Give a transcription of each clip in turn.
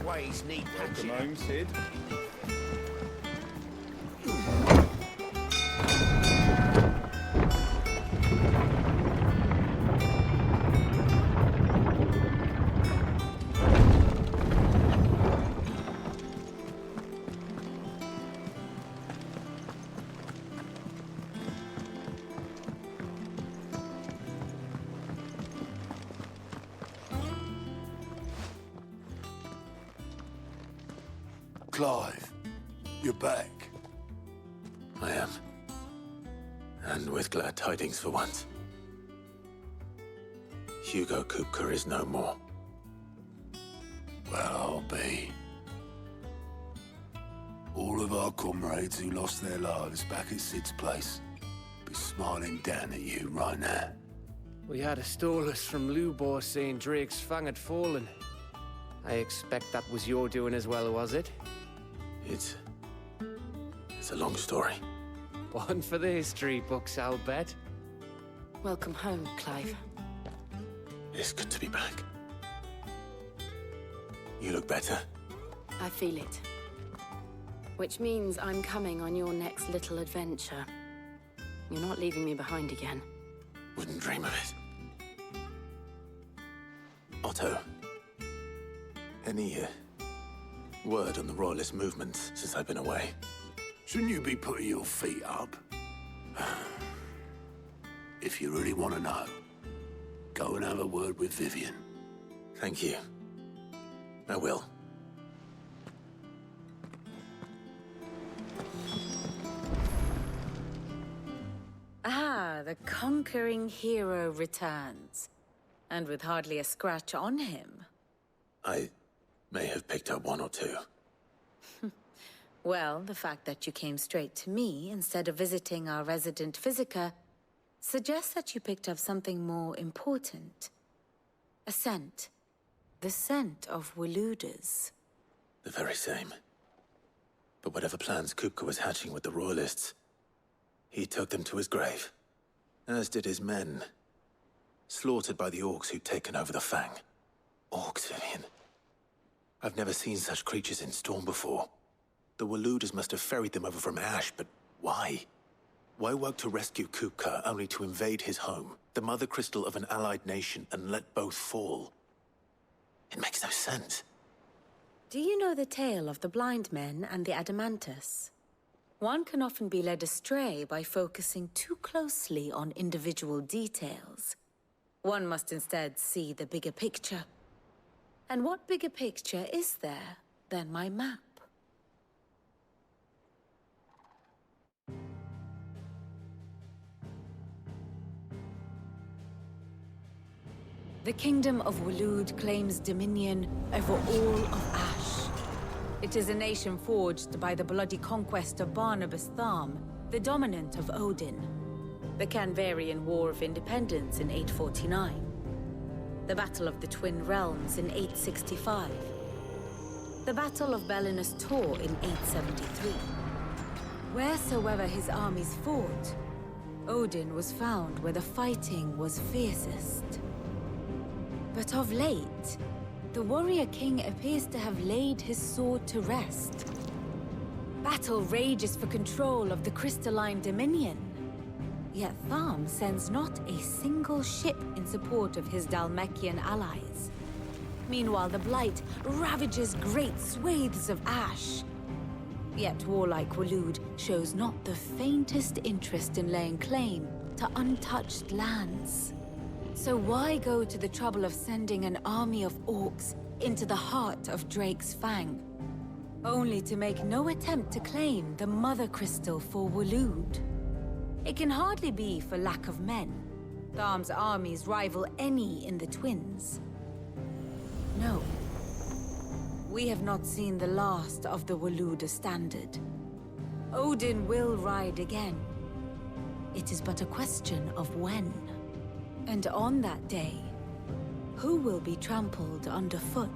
ways need Welcome patching. home, Sid. Clive, you're back. I am. And with glad tidings for once. Hugo Kupka is no more. Well, I'll be. All of our comrades who lost their lives back at Sid's place be smiling down at you right now. We had a stolus from Lubor saying Drake's fang had fallen. I expect that was your doing as well, was it? It's a long story. One for the history books, I'll bet. Welcome home, Clive. It's good to be back. You look better. I feel it. Which means I'm coming on your next little adventure. You're not leaving me behind again. Wouldn't dream of it. Otto. Any word on the Royalist movement since I've been away? Shouldn't you be putting your feet up? If you really want to know, go and have a word with Vivian. Thank you. I will. Ah, the conquering hero returns. And with hardly a scratch on him. I may have picked up one or two. Well, the fact that you came straight to me instead of visiting our resident physiker suggests that you picked up something more important. A scent. The scent of Waludas. The very same. But whatever plans Kupka was hatching with the Royalists, he took them to his grave. As did his men. Slaughtered by the orcs who'd taken over the Fang. Orcs, Vivian. I've never seen such creatures in Storm before. The Waludas must have ferried them over from Ash, but why? Why work to rescue Kupka only to invade his home, the mother crystal of an allied nation, and let both fall? It makes no sense. Do you know the tale of the blind men and the Adamantus? One can often be led astray by focusing too closely on individual details. One must instead see the bigger picture. And what bigger picture is there than my map? The Kingdom of Waloed claims dominion over all of Ash. It is a nation forged by the bloody conquest of Barnabas Tharm, the dominant of Odin. The Canvarian War of Independence in 849. The Battle of the Twin Realms in 865. The Battle of Belinus Tor in 873. Wheresoever his armies fought, Odin was found where the fighting was fiercest. But of late, the warrior king appears to have laid his sword to rest. Battle rages for control of the crystalline dominion. Yet Tharm sends not a single ship in support of his Dhalmekian allies. Meanwhile, the Blight ravages great swathes of Ash. Yet warlike Waloed shows not the faintest interest in laying claim to untouched lands. So why go to the trouble of sending an army of orcs into the heart of Drake's Fang, only to make no attempt to claim the Mother Crystal for Waloed? It can hardly be for lack of men. Tharm's armies rival any in the Twins. No. We have not seen the last of the Waluda standard. Odin will ride again. It is but a question of when. And on that day, who will be trampled underfoot?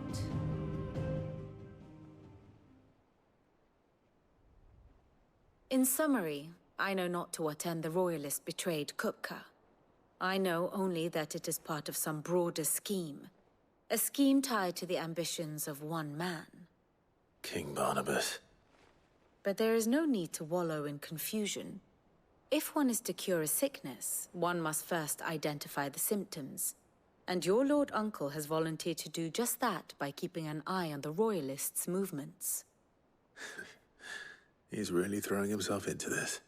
In summary, I know not to what end the Royalists betrayed Kupka. I know only that it is part of some broader scheme. A scheme tied to the ambitions of one man. King Barnabas. But there is no need to wallow in confusion. If one is to cure a sickness, one must first identify the symptoms. And your Lord Uncle has volunteered to do just that by keeping an eye on the Royalists' movements. He's really throwing himself into this.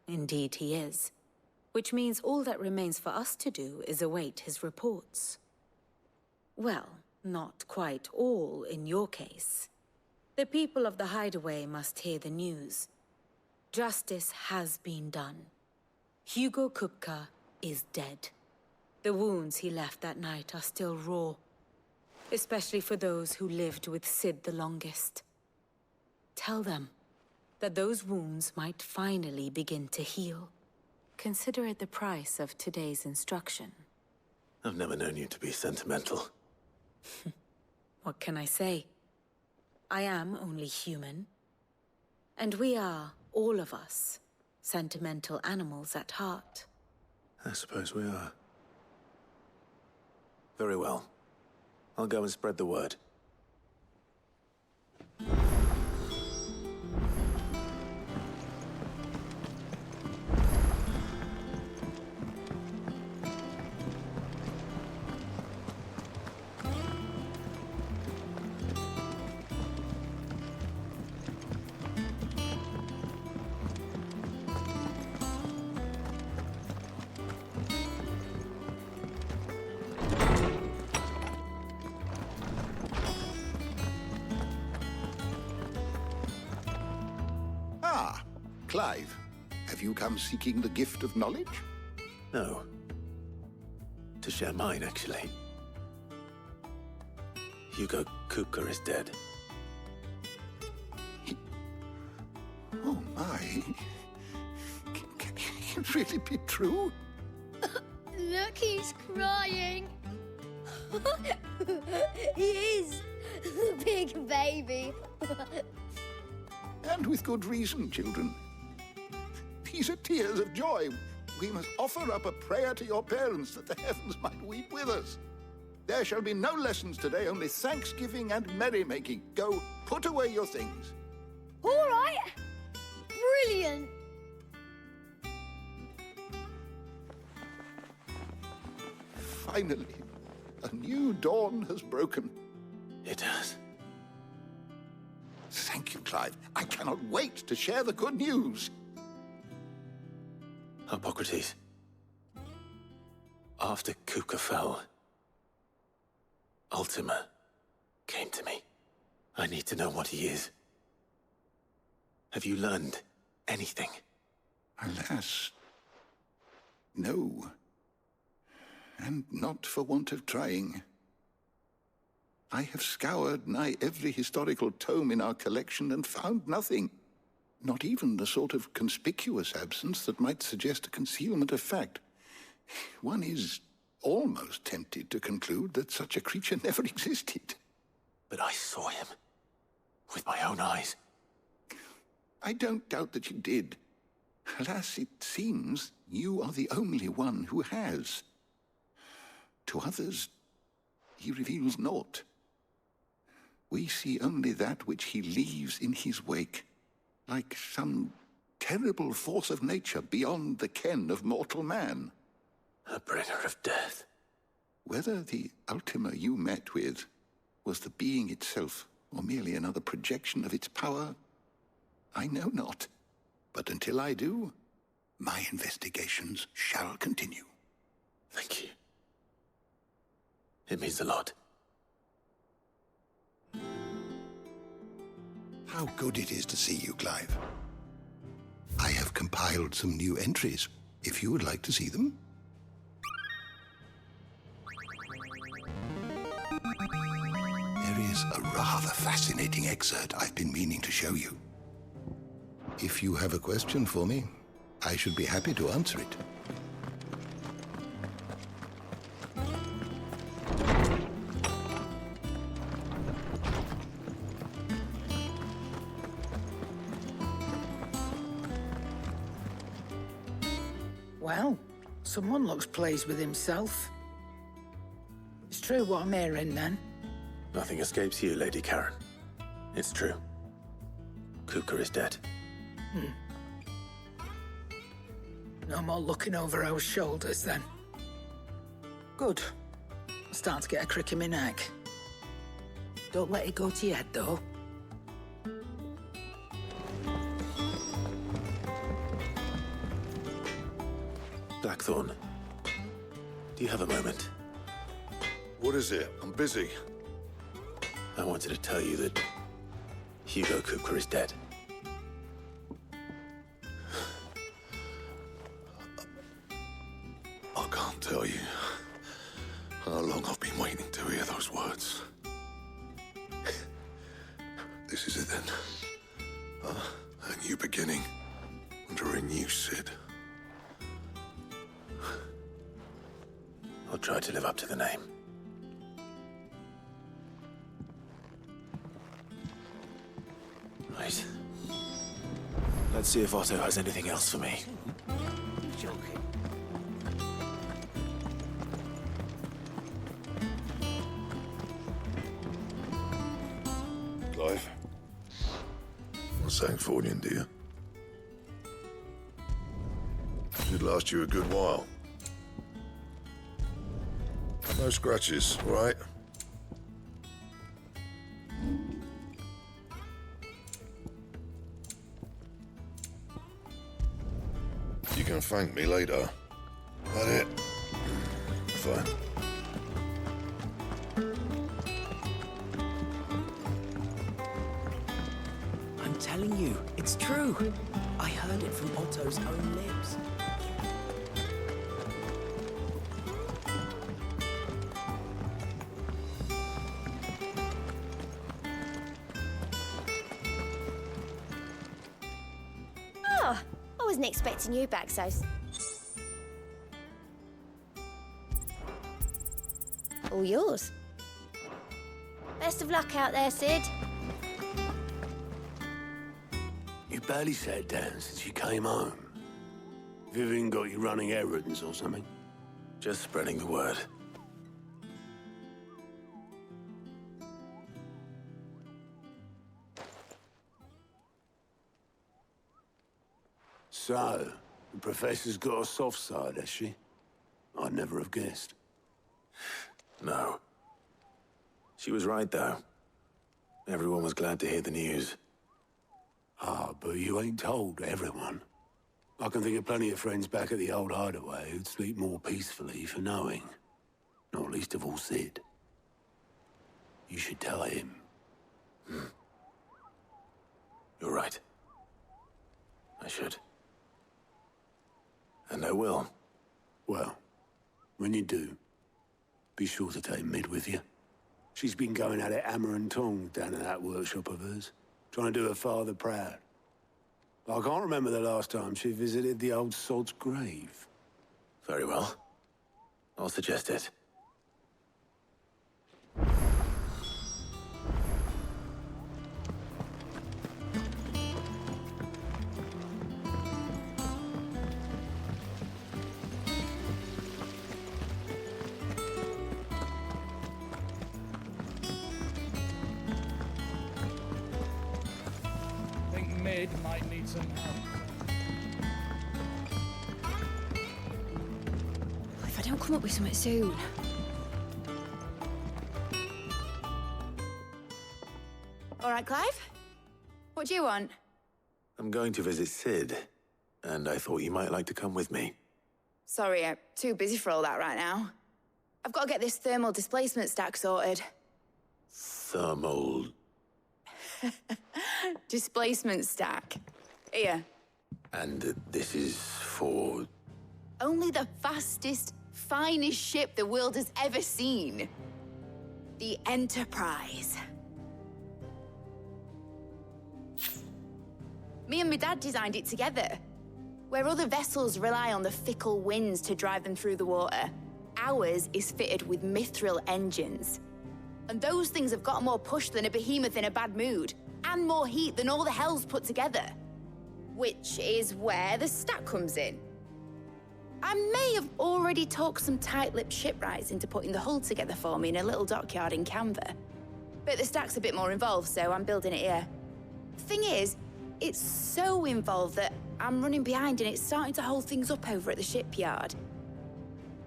Indeed he is. Which means all that remains for us to do is await his reports. Well, not quite all in your case. The people of the Hideaway must hear the news. Justice has been done. Hugo Kupka is dead. The wounds he left that night are still raw, especially for those who lived with Sid the longest. Tell them that those wounds might finally begin to heal. Consider it the price of today's instruction. I've never known you to be sentimental. What can I say? I am only human. And we are, all of us, sentimental animals at heart. I suppose we are. Very well. I'll go and spread the word. Clive, have you come seeking the gift of knowledge? No. To share mine, actually. Hugo Kupka is dead. Oh my. Can it really be true? Look, he's crying. He is. The big baby. And with good reason, children. These are tears of joy. We must offer up a prayer to your parents that the heavens might weep with us. There shall be no lessons today, only thanksgiving and merrymaking. Go, put away your things. All right. Brilliant. Finally, a new dawn has broken. It has. Thank you, Clive. I cannot wait to share the good news. Hippocrates. After Kupka fell, Ultima came to me. I need to know what he is. Have you learned anything? Alas, no. And not for want of trying. I have scoured nigh every historical tome in our collection and found nothing. Not even the sort of conspicuous absence that might suggest a concealment of fact. One is almost tempted to conclude that such a creature never existed. But I saw him. With my own eyes. I don't doubt that you did. Alas, it seems you are the only one who has. To others, he reveals naught. We see only that which he leaves in his wake, like some terrible force of nature beyond the ken of mortal man. A bringer of death. Whether the Ultima you met with was the being itself, or merely another projection of its power, I know not. But until I do, my investigations shall continue. Thank you. It means a lot. How good it is to see you, Clive. I have compiled some new entries, if you would like to see them. There is a rather fascinating excerpt I've been meaning to show you. If you have a question for me, I should be happy to answer it. Well, someone looks pleased with himself. It's true what I'm hearing, then? Nothing escapes you, Lady Karen. It's true. Kuka is dead. No more looking over our shoulders, then. Good. I'm starting to get a crick in my neck. Don't let it go to your head, though. Blackthorn, do you have a moment? What is it? I'm busy. I wanted to tell you that Hugo Kuka is dead. I can't tell you how long I've been waiting to hear those words. This is it then. A new beginning under a new Sid. I'll try to live up to the name. Right. Let's see if Otto has anything else for me. You're joking. Clive. Not saying Fordian, do you? Should last you a good while. No scratches, all right? You can thank me later. That it? Fine. I'm telling you, it's true. I heard it from Otto's own lips. Oh, I wasn't expecting you back, Sos. All yours. Best of luck out there, Sid. You barely sat down since you came home. Vivian got you running errands or something? Just spreading the word. So, the Professor's got a soft side, has she? I'd never have guessed. No. She was right, though. Everyone was glad to hear the news. Ah, but you ain't told everyone. I can think of plenty of friends back at the old hideaway who'd sleep more peacefully for knowing. Not least of all Sid. You should tell him. You're right. I should. And I will. Well, when you do, be sure to take Mid with you. She's been going at it hammer and tongs down in that workshop of hers, trying to do her father proud. I can't remember the last time she visited the old sod's grave. Very well. I'll suggest it. I think Mid might need some help. If I don't come up with something soon. All right, Clive? What do you want? I'm going to visit Sid, and I thought you might like to come with me. Sorry, I'm too busy for all that right now. I've got to get this thermal displacement stack sorted. Thermal... Displacement stack. Here. And this is for... Only the fastest, finest ship the world has ever seen. The Enterprise. Me and my dad designed it together. Where other vessels rely on the fickle winds to drive them through the water, ours is fitted with mithril engines. And those things have got more push than a behemoth in a bad mood, and more heat than all the hells put together. Which is where the stack comes in. I may have already talked some tight-lipped shipwrights into putting the hull together for me in a little dockyard in Canva. But the stack's a bit more involved, so I'm building it here. Thing is, it's so involved that I'm running behind and it's starting to hold things up over at the shipyard.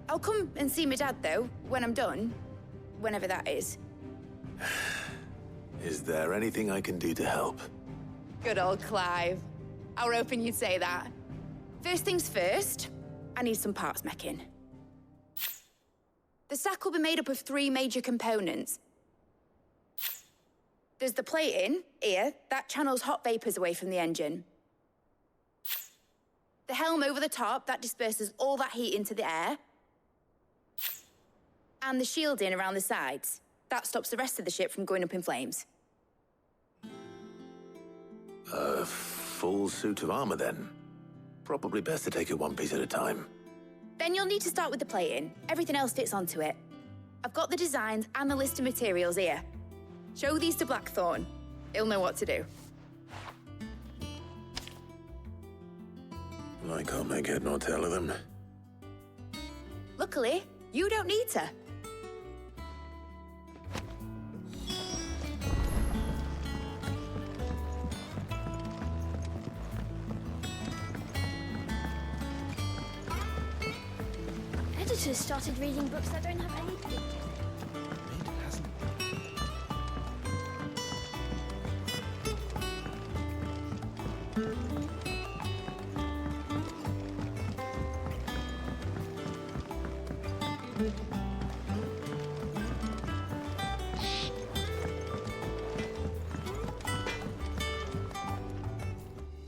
I'll come and see my dad, though, when I'm done. Whenever that is. Is there anything I can do to help? Good old Clive. I were hoping you'd say that. First things first, I need some parts meching. The stack will be made up of 3 major components. There's the plating, here, that channels hot vapors away from the engine. The helm over the top, that disperses all that heat into the air. And the shielding around the sides. That stops the rest of the ship from going up in flames. A full suit of armor, then. Probably best to take it one piece at a time. Then you'll need to start with the plating. Everything else fits onto it. I've got the designs and the list of materials here. Show these to Blackthorn. He'll know what to do. I can't make head nor tail of them. Luckily, you don't need to. Editors started reading books that don't have any pictures.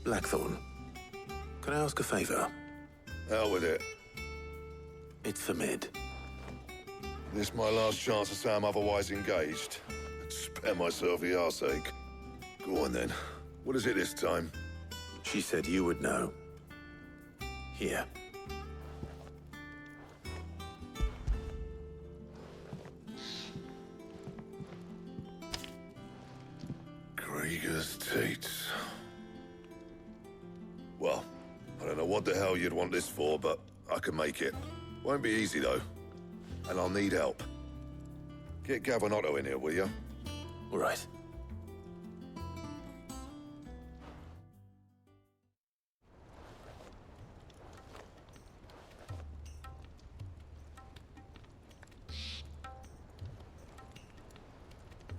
Blackthorn, can I ask a favor? Hell with it. It's for Mid. This my last chance to say I'm otherwise engaged. Spare myself the arseache. Go on then. What is it this time? She said you would know. Here. Krieger's Tates. Well, I don't know what the hell you'd want this for, but I can make it. Won't be easy, though. And I'll need help. Get Gavin in here, will you? All right.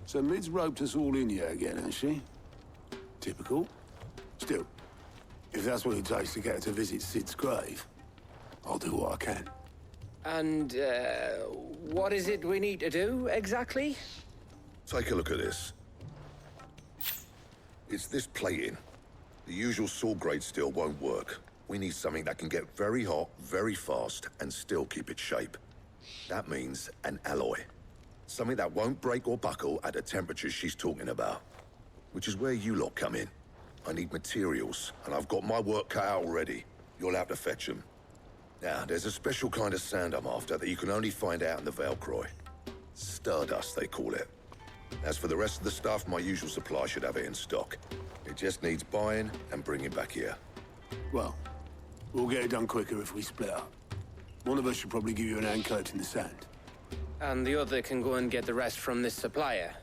So Mid's roped us all in here again, hasn't she? Typical. Still, if that's what it takes to get her to visit Sid's grave, I'll do what I can. And, what is it we need to do, exactly? Take a look at this. It's this plating. The usual saw grade steel won't work. We need something that can get very hot, very fast, and still keep its shape. That means an alloy. Something that won't break or buckle at the temperatures she's talking about. Which is where you lot come in. I need materials, and I've got my work cut out already. You'll have to fetch them. Now, there's a special kind of sand I'm after that you can only find out in the Valcroy. Stardust, they call it. As for the rest of the stuff, my usual supply should have it in stock. It just needs buying and bringing back here. Well, we'll get it done quicker if we split up. One of us should probably give you an hand coat in the sand. And the other can go and get the rest from this supplier.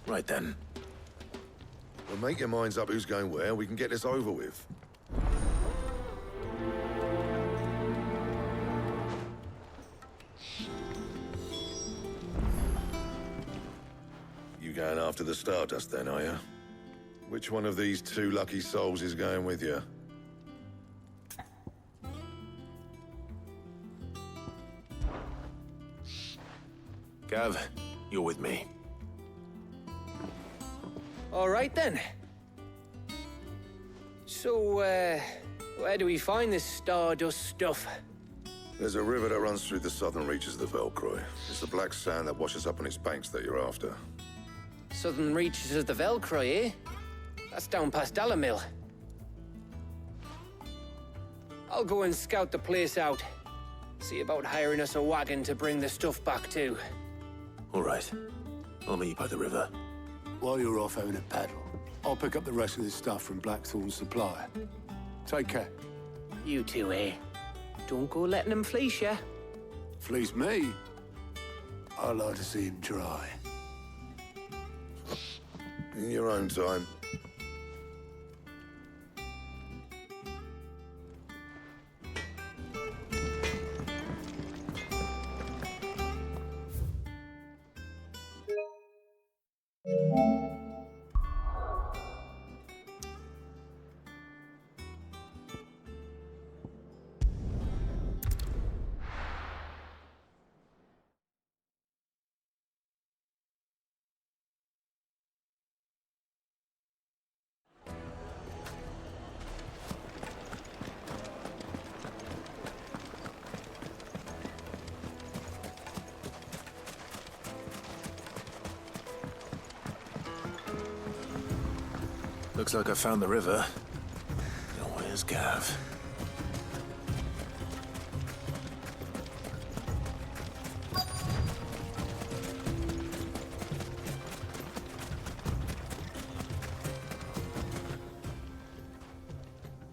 Right then. Well, make your minds up who's going where, we can get this over with. You going after the Stardust then, are you? Which one of these 2 lucky souls is going with you? Gav, you're with me. All right, then. So, where do we find this Stardust stuff? There's a river that runs through the southern reaches of the Velcroy. It's the black sand that washes up on its banks that you're after. Southern reaches of the Velcroy, eh? That's down past Dalamil. I'll go and scout the place out. See about hiring us a wagon to bring the stuff back to. All right. I'll meet you by the river. While you're off having a paddle, I'll pick up the rest of this stuff from Blackthorn's supplier. Take care. You too, eh? Don't go letting him fleece you. Fleece me? I like to see him try. In your own time. Looks like I found the river. Now where's Gav?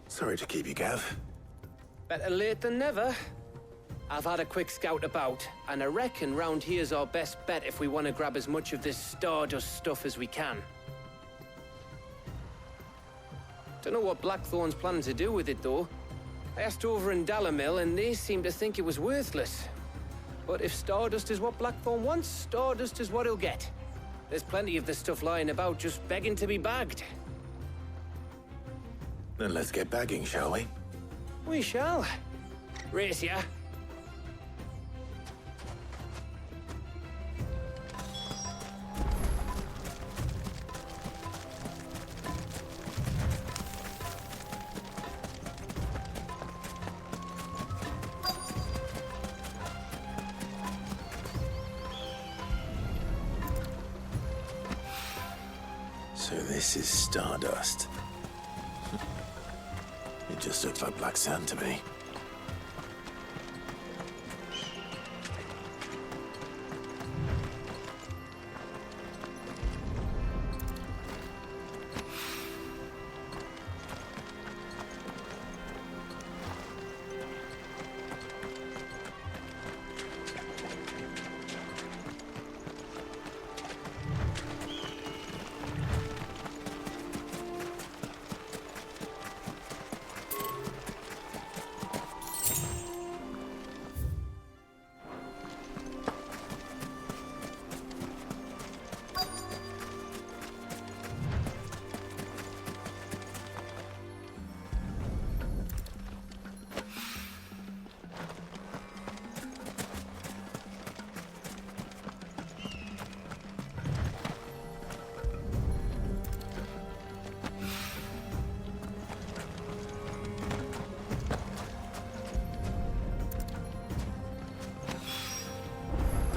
Sorry to keep you, Gav. Better late than never. I've had a quick scout about, and I reckon round here's our best bet if we want to grab as much of this Stardust stuff as we can. Don't know what Blackthorn's planning to do with it, though. I asked over in Dalamil, and they seem to think it was worthless. But if Stardust is what Blackthorn wants, Stardust is what he'll get. There's plenty of this stuff lying about, just begging to be bagged. Then let's get bagging, shall we? We shall. Race ya. So this is Stardust. It just looks like black sand to me.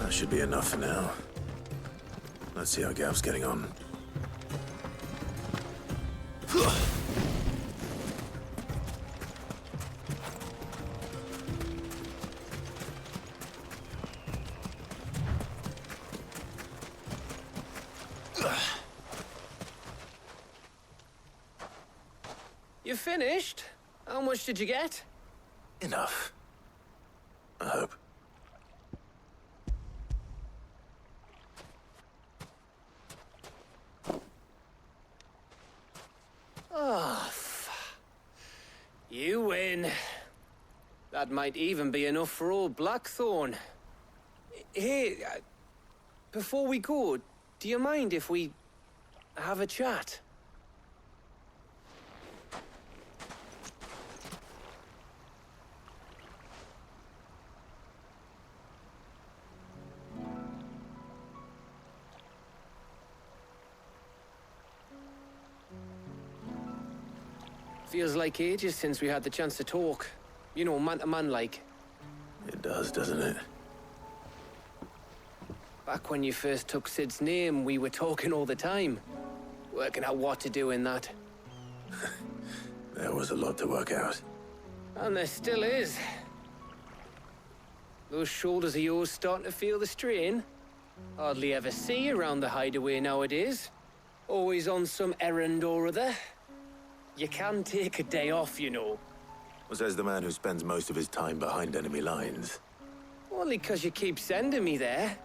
That should be enough for now. Let's see how Gav's getting on. You finished? How much did you get? Enough. I hope. Oh, you win. That might even be enough for old Blackthorn. Hey, before we go, do you mind if we have a chat? Feels like ages since we had the chance to talk. You know, man to man like. It does, doesn't it? Back when you first took Sid's name, we were talking all the time. Working out what to do in that. There was a lot to work out. And there still is. Those shoulders of yours starting to feel the strain. Hardly ever see you around the hideaway nowadays. Always on some errand or other. You can take a day off, you know. Says the man who spends most of his time behind enemy lines. Only 'cause you keep sending me there.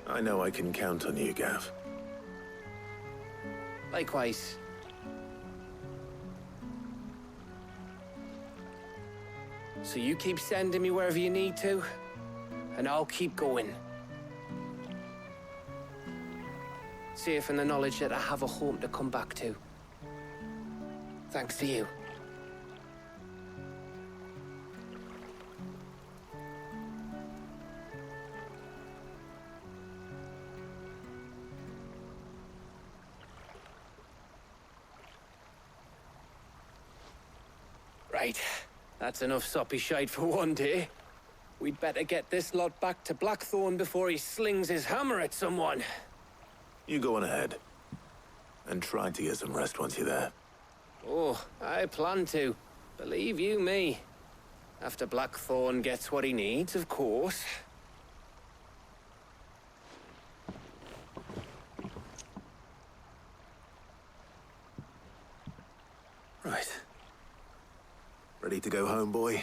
I know I can count on you, Gav. Likewise. So you keep sending me wherever you need to, and I'll keep going. Safe in the knowledge that I have a home to come back to. Thanks to you. Right. That's enough soppy shite for one day. We'd better get this lot back to Blackthorn before he slings his hammer at someone. You go on ahead. And try to get some rest once you're there. Oh, I plan to. Believe you me. After Blackthorn gets what he needs, of course. Right. Ready to go home, boy?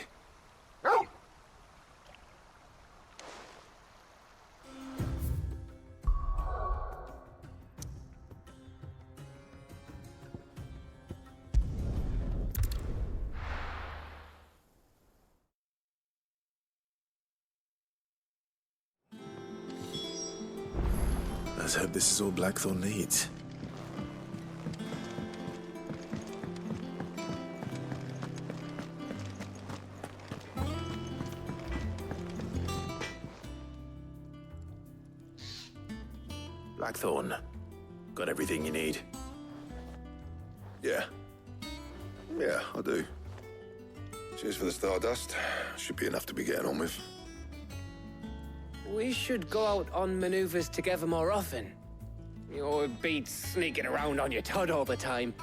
Let's hope this is all Blackthorn needs. Blackthorn, got everything you need? Yeah. Yeah, I do. Cheers for the stardust. Should be enough to be getting on with. We should go out on maneuvers together more often. You know, it beats sneaking around on your Todd all the time.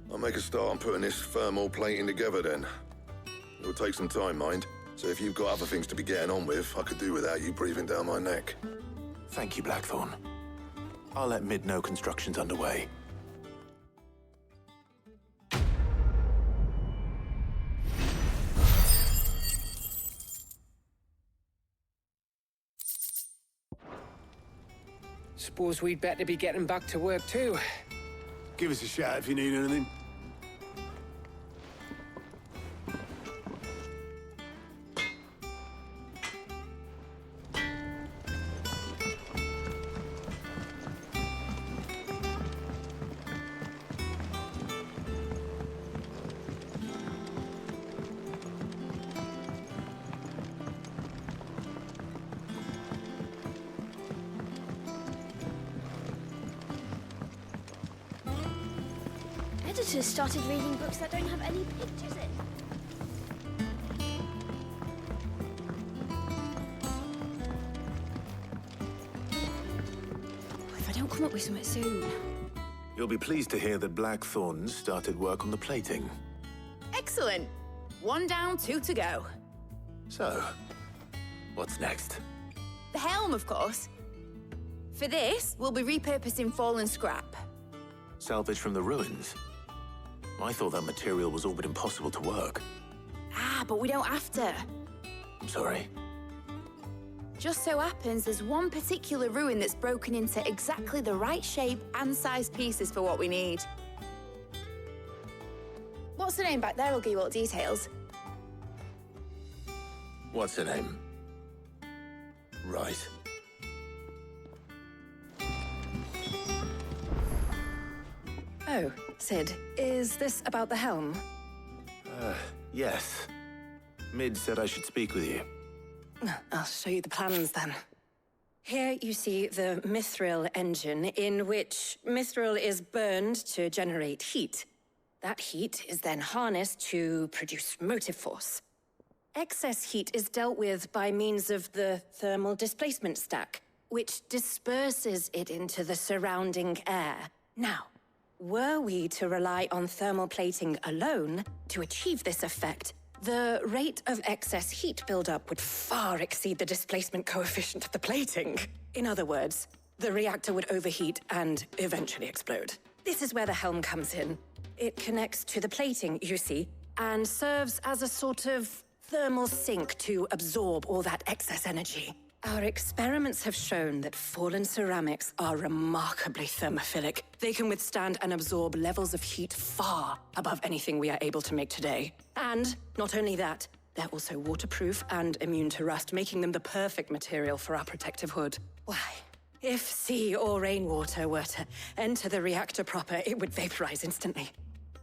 I'll make a start on putting this thermal plating together then. It'll take some time, mind. So if you've got other things to be getting on with, I could do without you breathing down my neck. Thank you, Blackthorn. I'll let Mid know construction's underway. Suppose we'd better be getting back to work too. Give us a shout if you need anything. Editors started reading books that don't have any pictures in. If I don't come up with something soon. You'll be pleased to hear that Blackthorn started work on the plating. Excellent. 1 down, 2 to go. So, what's next? The helm, of course. For this, we'll be repurposing fallen scrap. Salvage from the ruins? I thought that material was all but impossible to work. Ah, but we don't have to. I'm sorry. Just so happens there's one particular ruin that's broken into exactly the right shape and size pieces for what we need. What's the name back there? I'll give you all the details. What's her name? Right. Oh, Sid, is this about the helm? Yes. Mid said I should speak with you. I'll show you the plans then. Here you see the mithril engine, in which mithril is burned to generate heat. That heat is then harnessed to produce motive force. Excess heat is dealt with by means of the thermal displacement stack, which disperses it into the surrounding air. Now, were we to rely on thermal plating alone to achieve this effect, the rate of excess heat buildup would far exceed the displacement coefficient of the plating. In other words, the reactor would overheat and eventually explode. This is where the helm comes in. It connects to the plating, you see, and serves as a sort of thermal sink to absorb all that excess energy. Our experiments have shown that fallen ceramics are remarkably thermophilic. They can withstand and absorb levels of heat far above anything we are able to make today. And not only that, they're also waterproof and immune to rust, making them the perfect material for our protective hood. Why? If sea or rainwater were to enter the reactor proper, it would vaporize instantly.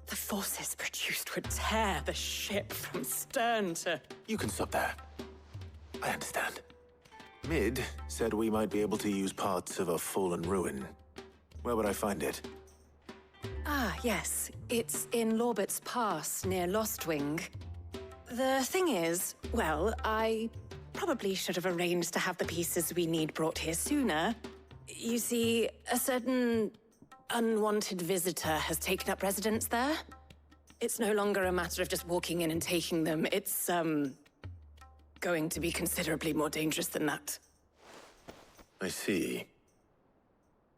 The forces produced would tear the ship from stern to... You can stop there. I understand. Mid said we might be able to use parts of a fallen ruin. Where would I find it? Ah, yes. It's in Lorbert's Pass, near Lostwing. The thing is, well, I probably should have arranged to have the pieces we need brought here sooner. You see, a certain unwanted visitor has taken up residence there. It's no longer a matter of just walking in and taking them. It's, going to be considerably more dangerous than that. I see.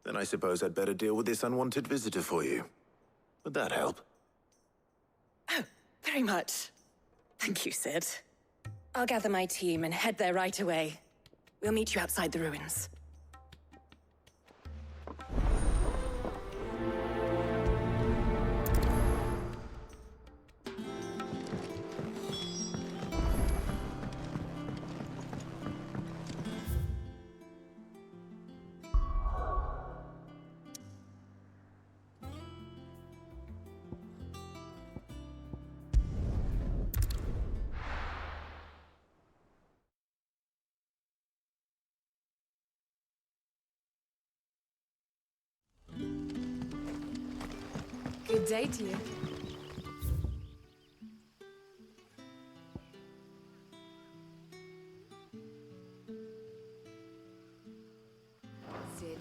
Then I suppose I'd better deal with this unwanted visitor for you. Would that help? Oh, very much. Thank you, Sid. I'll gather my team and head there right away. We'll meet you outside the ruins. Good day to you. Sid.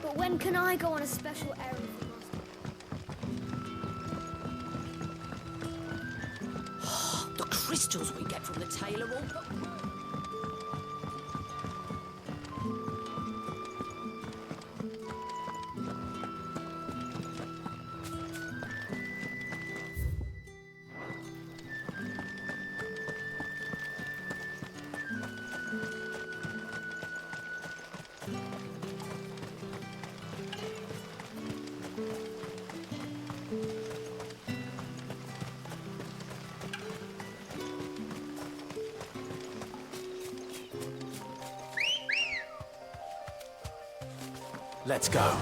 But when can I go on a special errand for Master? The crystals we get from the tailor all... Let's go.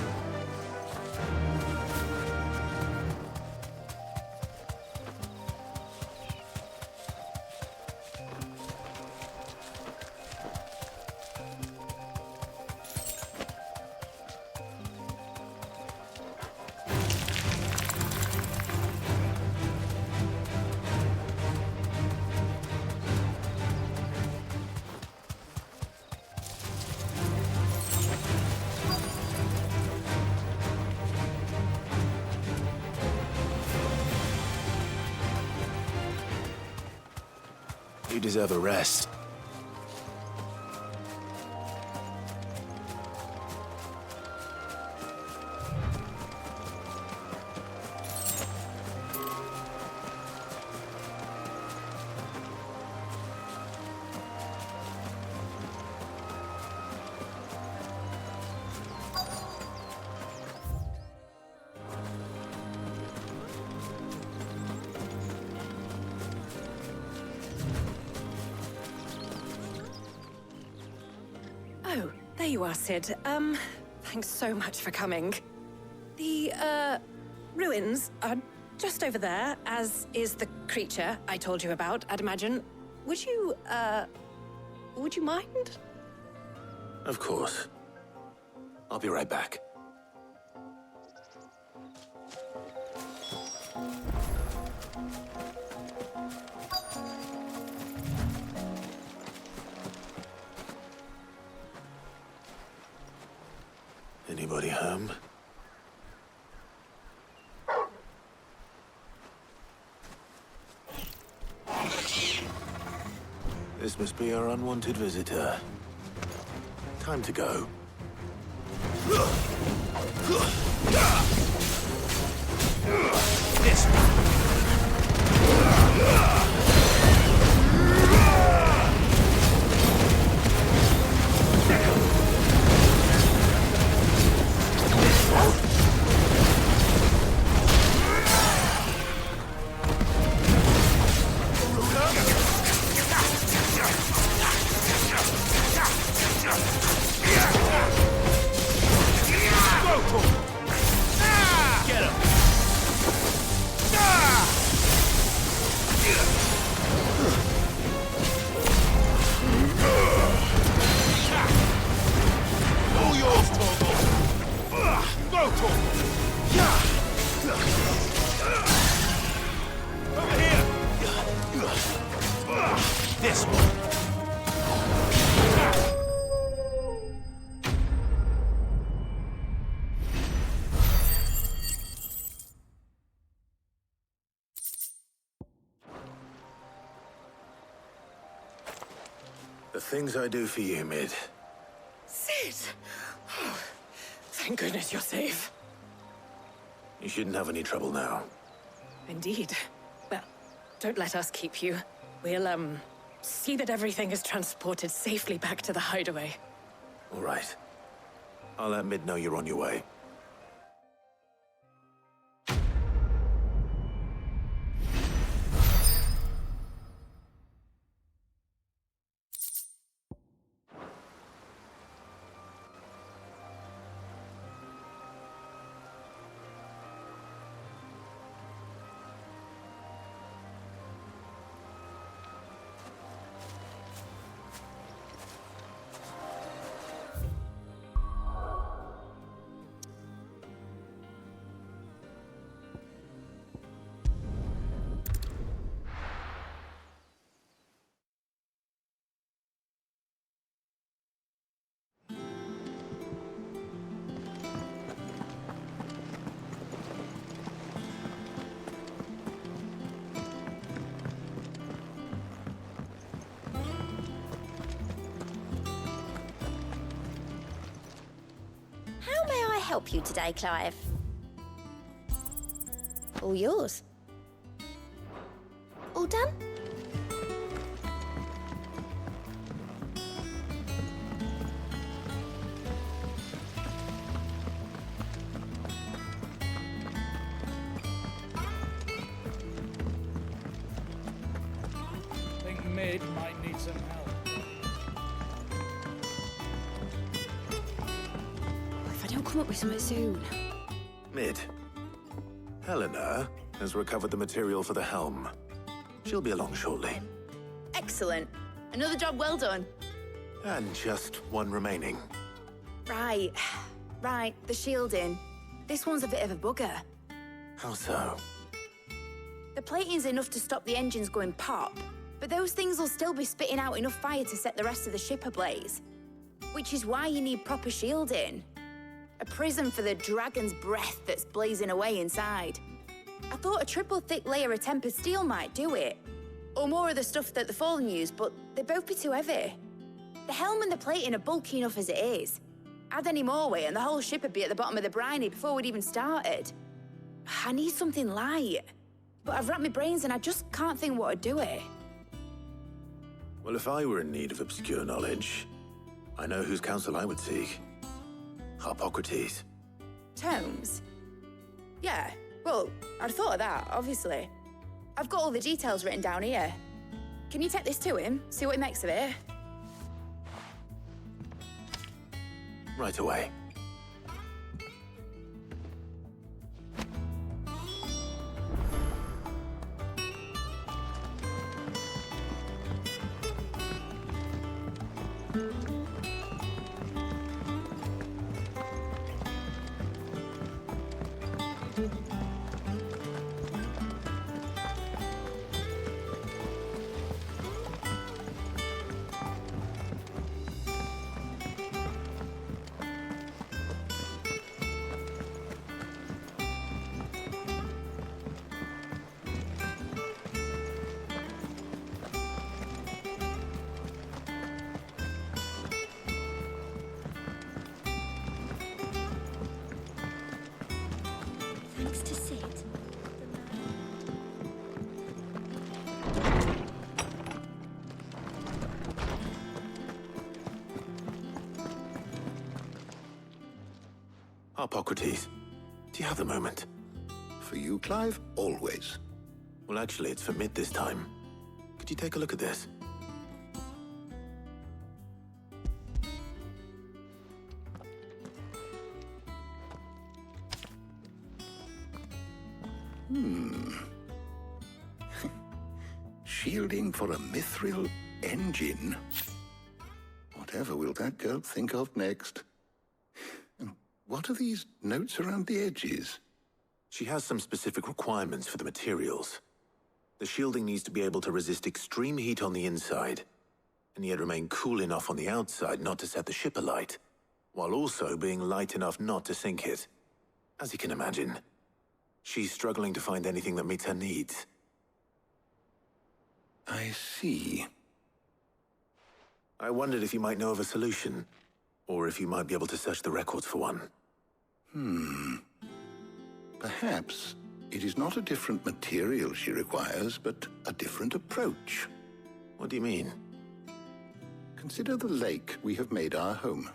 You deserve a rest. Oh, there you are, Sid. Thanks so much for coming. The, ruins are just over there, as is the creature I told you about, I'd imagine. Would you mind? Of course. I'll be right back. Anybody home? This This must be our unwanted visitor. Time to go. This one. The things I do for you, Mid. Sid! Oh, thank goodness you're safe. You shouldn't have any trouble now. Indeed. Well, don't let us keep you. We'll, see that everything is transported safely back to the hideaway. All right. I'll let Mid know you're on your way. How may I help you today, Clive? All yours. All done? I think Mid might need some help. If I don't come up with something soon. Mid. Helena has recovered the material for the helm. She'll be along shortly. Excellent. Another job well done. And just one remaining. Right. Right, the shielding. This one's a bit of a bugger. How so? The plating's enough to stop the engines going pop, but those things will still be spitting out enough fire to set the rest of the ship ablaze. Which is why you need proper shielding. A prison for the dragon's breath that's blazing away inside. I thought a triple thick layer of tempered steel might do it. Or more of the stuff that the Fallen use, but they'd both be too heavy. The helm and the plating are bulky enough as it is. Add any more weight and the whole ship would be at the bottom of the briny before we'd even started. I need something light. But I've racked my brains and I just can't think what would do it. Well, if I were in need of obscure knowledge, I know whose counsel I would seek. Harpocrates. Tomes? Yeah, well, I'd thought of that, obviously. I've got all the details written down here. Can you take this to him, see what he makes of it? Right away. Harpocrates, do you have a moment? For you, Clive, always. Well, actually, it's for mid this time. Could you take a look at this? Shielding for a mithril engine. Whatever will that girl think of next? And what are these notes around the edges? She has some specific requirements for the materials. The shielding needs to be able to resist extreme heat on the inside, and yet remain cool enough on the outside not to set the ship alight, while also being light enough not to sink it. As you can imagine, she's struggling to find anything that meets her needs. I see. I wondered if you might know of a solution, or if you might be able to search the records for one. Perhaps it is not a different material she requires, but a different approach. What do you mean? Consider the lake we have made our home.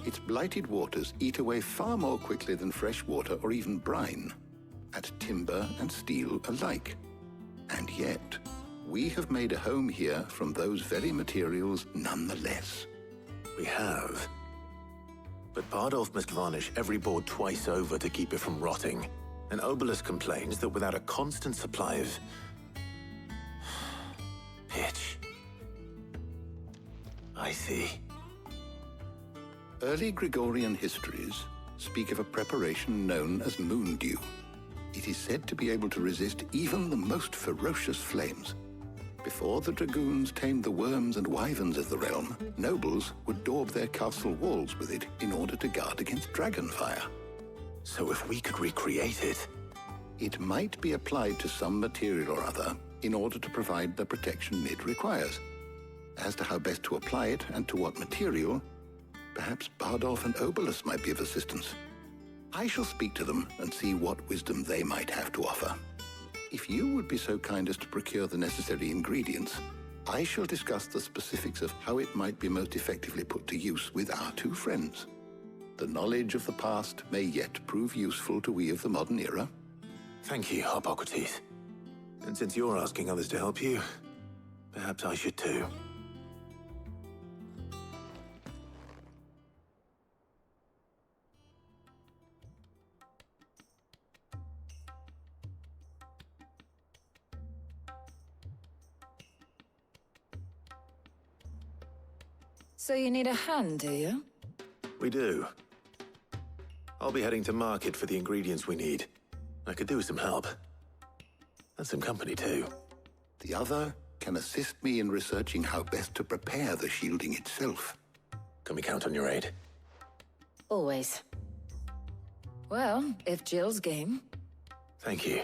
Its blighted waters eat away far more quickly than fresh water or even brine, at timber and steel alike. And yet, we have made a home here from those very materials nonetheless. We have. But Bardolph must varnish every board twice over to keep it from rotting. And Obelus complains that without a constant supply of pitch. I see. Early Gregorian histories speak of a preparation known as moon dew. It is said to be able to resist even the most ferocious flames. Before the dragoons tamed the worms and wyverns of the realm, nobles would daub their castle walls with it in order to guard against dragonfire. So if we could recreate it... It might be applied to some material or other in order to provide the protection it requires. As to how best to apply it and to what material, perhaps Bardolph and Obelus might be of assistance. I shall speak to them and see what wisdom they might have to offer. If you would be so kind as to procure the necessary ingredients, I shall discuss the specifics of how it might be most effectively put to use with our two friends. The knowledge of the past may yet prove useful to we of the modern era. Thank you, Harpocrates. And since you're asking others to help you, perhaps I should too. So you need a hand, do you? We do. I'll be heading to market for the ingredients we need. I could do with some help. And some company, too. The other can assist me in researching how best to prepare the shielding itself. Can we count on your aid? Always. Well, if Jill's game. Thank you.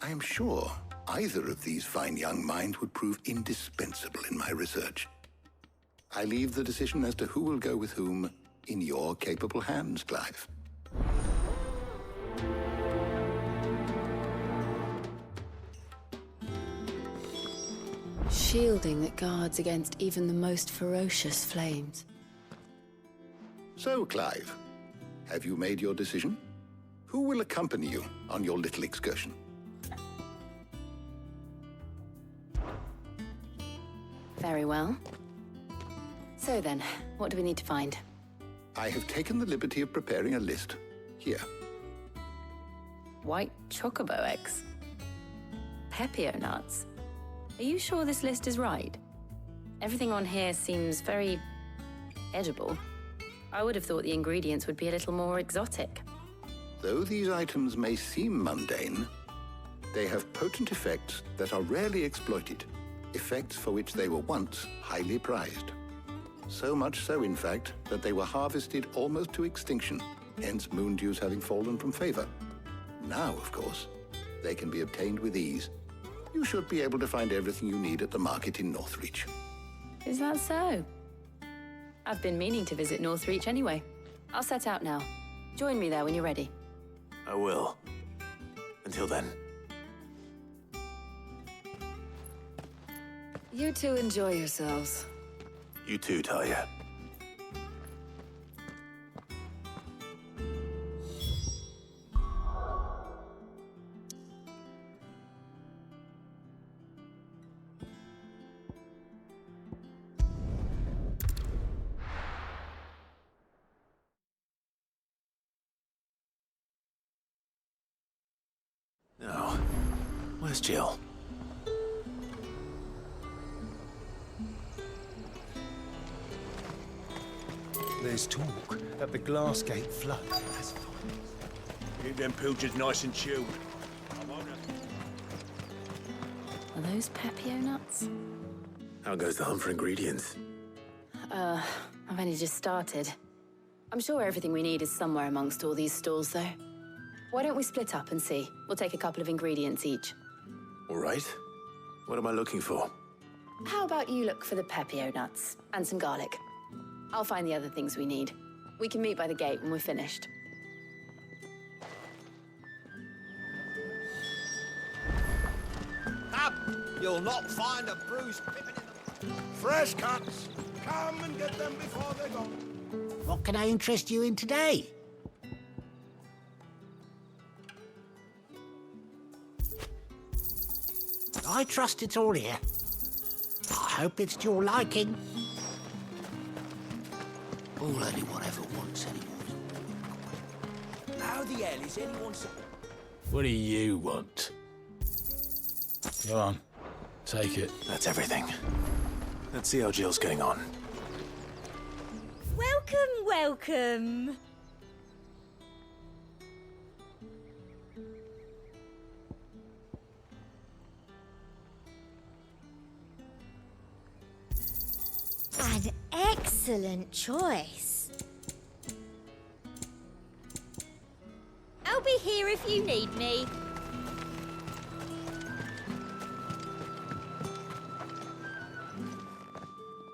I am sure either of these fine young minds would prove indispensable in my research. I leave the decision as to who will go with whom in your capable hands, Clive. Shielding that guards against even the most ferocious flames. So, Clive, have you made your decision? Who will accompany you on your little excursion? Very well. So then, what do we need to find? I have taken the liberty of preparing a list. Here. White chocobo eggs. Pepio nuts. Are you sure this list is right? Everything on here seems very edible. I would have thought the ingredients would be a little more exotic. Though these items may seem mundane, they have potent effects that are rarely exploited, effects for which they were once highly prized. So much so, in fact, that they were harvested almost to extinction, hence moon dews having fallen from favor. Now, of course, they can be obtained with ease. You should be able to find everything you need at the market in Northreach. Is that so? I've been meaning to visit Northreach anyway. I'll set out now. Join me there when you're ready. I will. Until then. You two enjoy yourselves. You too, Talia. Where's Jill? There's talk that the glass gate flood has fire. Keep them pilchards nice and chilled. Are those Pepio nuts? How goes the hunt for ingredients? I've only just started. I'm sure everything we need is somewhere amongst all these stalls, though. Why don't we split up and see? We'll take a couple of ingredients each. All right. What am I looking for? How about you look for the Pepio nuts and some garlic? I'll find the other things we need. We can meet by the gate when we're finished. Up! You'll not find a bruised pippin in the... Fresh cuts! Come and get them before they're gone. What can I interest you in today? I trust it's all here. I hope it's to your liking. All anyone ever wants anymore. How the hell is anyone so... What do you want? Go on, take it. That's everything. Let's see how Jill's getting on. Welcome, welcome. An excellent choice. I'll be here if you need me.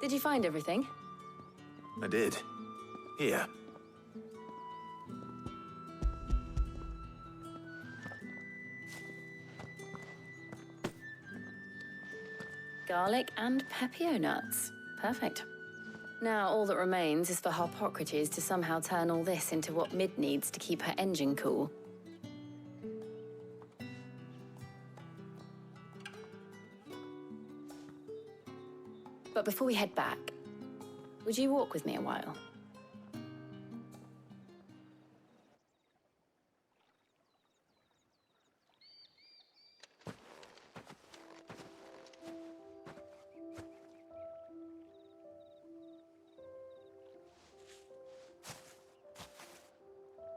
Did you find everything? I did. Here. Garlic and Pepio nuts. Perfect. Now, all that remains is for Harpocrates to somehow turn all this into what Mid needs to keep her engine cool. But before we head back, would you walk with me a while?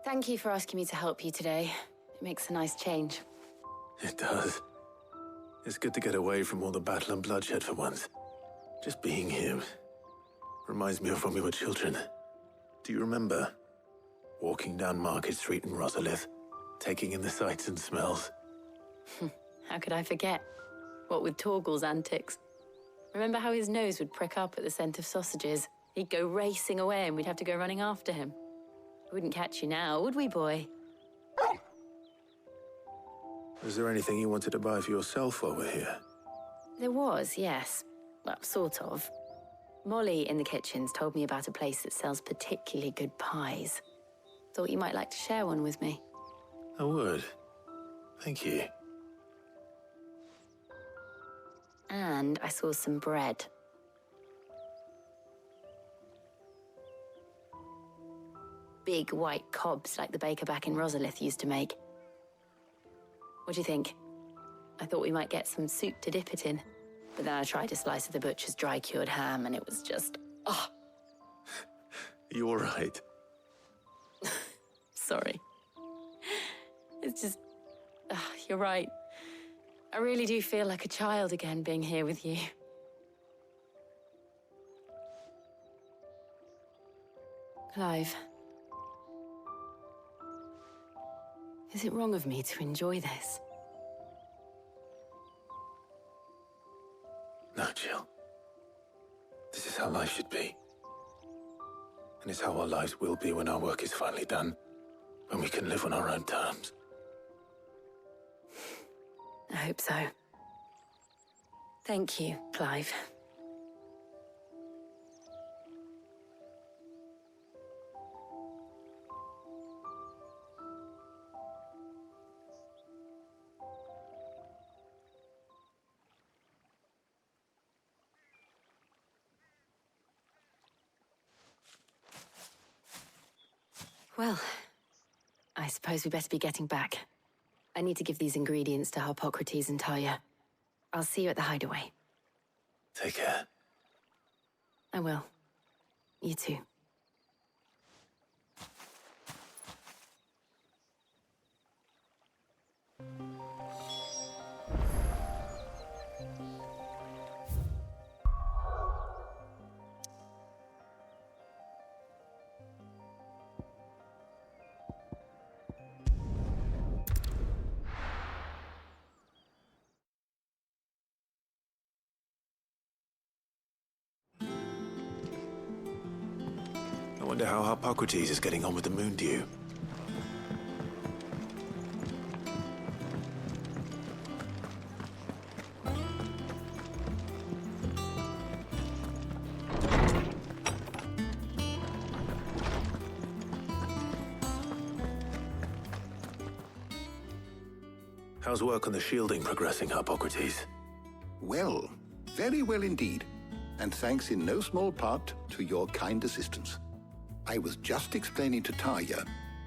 Thank you for asking me to help you today. It makes a nice change. It does. It's good to get away from all the battle and bloodshed for once. Just being here reminds me of when we were children. Do you remember? Walking down Market Street in Rosalith, taking in the sights and smells. How could I forget? What with Torgal's antics. Remember how his nose would prick up at the scent of sausages? He'd go racing away and we'd have to go running after him. We wouldn't catch you now, would we, boy? Was there anything you wanted to buy for yourself while we're here? There was, yes. Well, sort of. Molly in the kitchens told me about a place that sells particularly good pies. Thought you might like to share one with me. I would. Thank you. And I saw some bread. Big white cobs like the baker back in Rosalith used to make. What do you think? I thought we might get some soup to dip it in. But then I tried a slice of the butcher's dry-cured ham and it was just... oh. You all right? Sorry. It's just... you're right. I really do feel like a child again being here with you. Clive. Is it wrong of me to enjoy this? No, Jill. This is how life should be. And it's how our lives will be when our work is finally done. When we can live on our own terms. I hope so. Thank you, Clive. Well, I suppose we better be getting back. I need to give these ingredients to Harpocrates and Talia. I'll see you at the hideaway. Take care. I will. You too. I wonder how Harpocrates is getting on with the moon dew. How's work on the shielding progressing, Harpocrates? Well, very well indeed. And thanks in no small part to your kind assistance. I was just explaining to Talia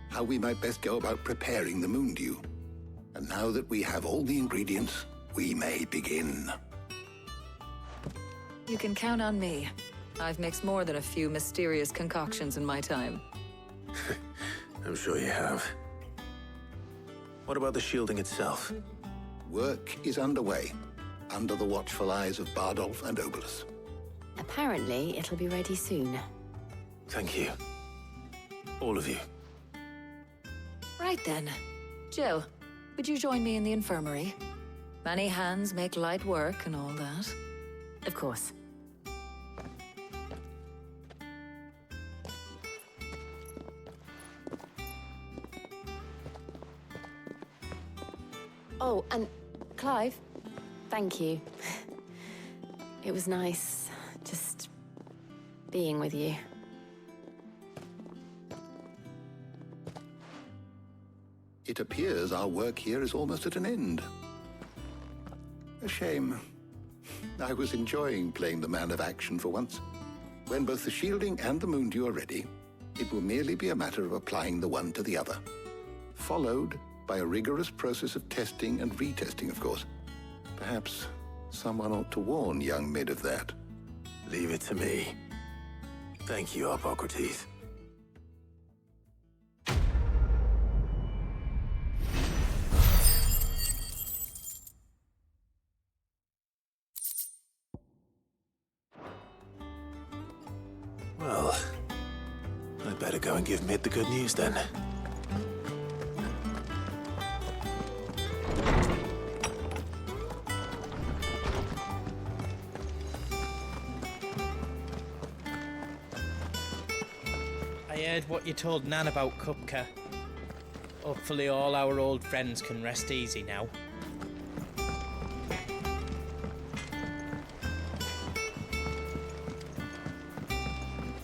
how we might best go about preparing the moon dew. And now that we have all the ingredients, we may begin. You can count on me. I've mixed more than a few mysterious concoctions in my time. I'm sure you have. What about the shielding itself? Work is underway, under the watchful eyes of Bardolph and Obolus. Apparently, it'll be ready soon. Thank you. All of you. Right then. Jill, would you join me in the infirmary? Many hands make light work and all that. Of course. Oh, and Clive, thank you. It was nice, just being with you. It appears our work here is almost at an end. A shame. I was enjoying playing the man of action for once. When both the shielding and the moon dew are ready, it will merely be a matter of applying the one to the other. Followed by a rigorous process of testing and retesting, of course. Perhaps someone ought to warn young Mid of that. Leave it to me. Thank you, Harpocrates. Well, I'd better go and give Mid the good news then. I heard what you told Nan about Kupka. Hopefully all our old friends can rest easy now.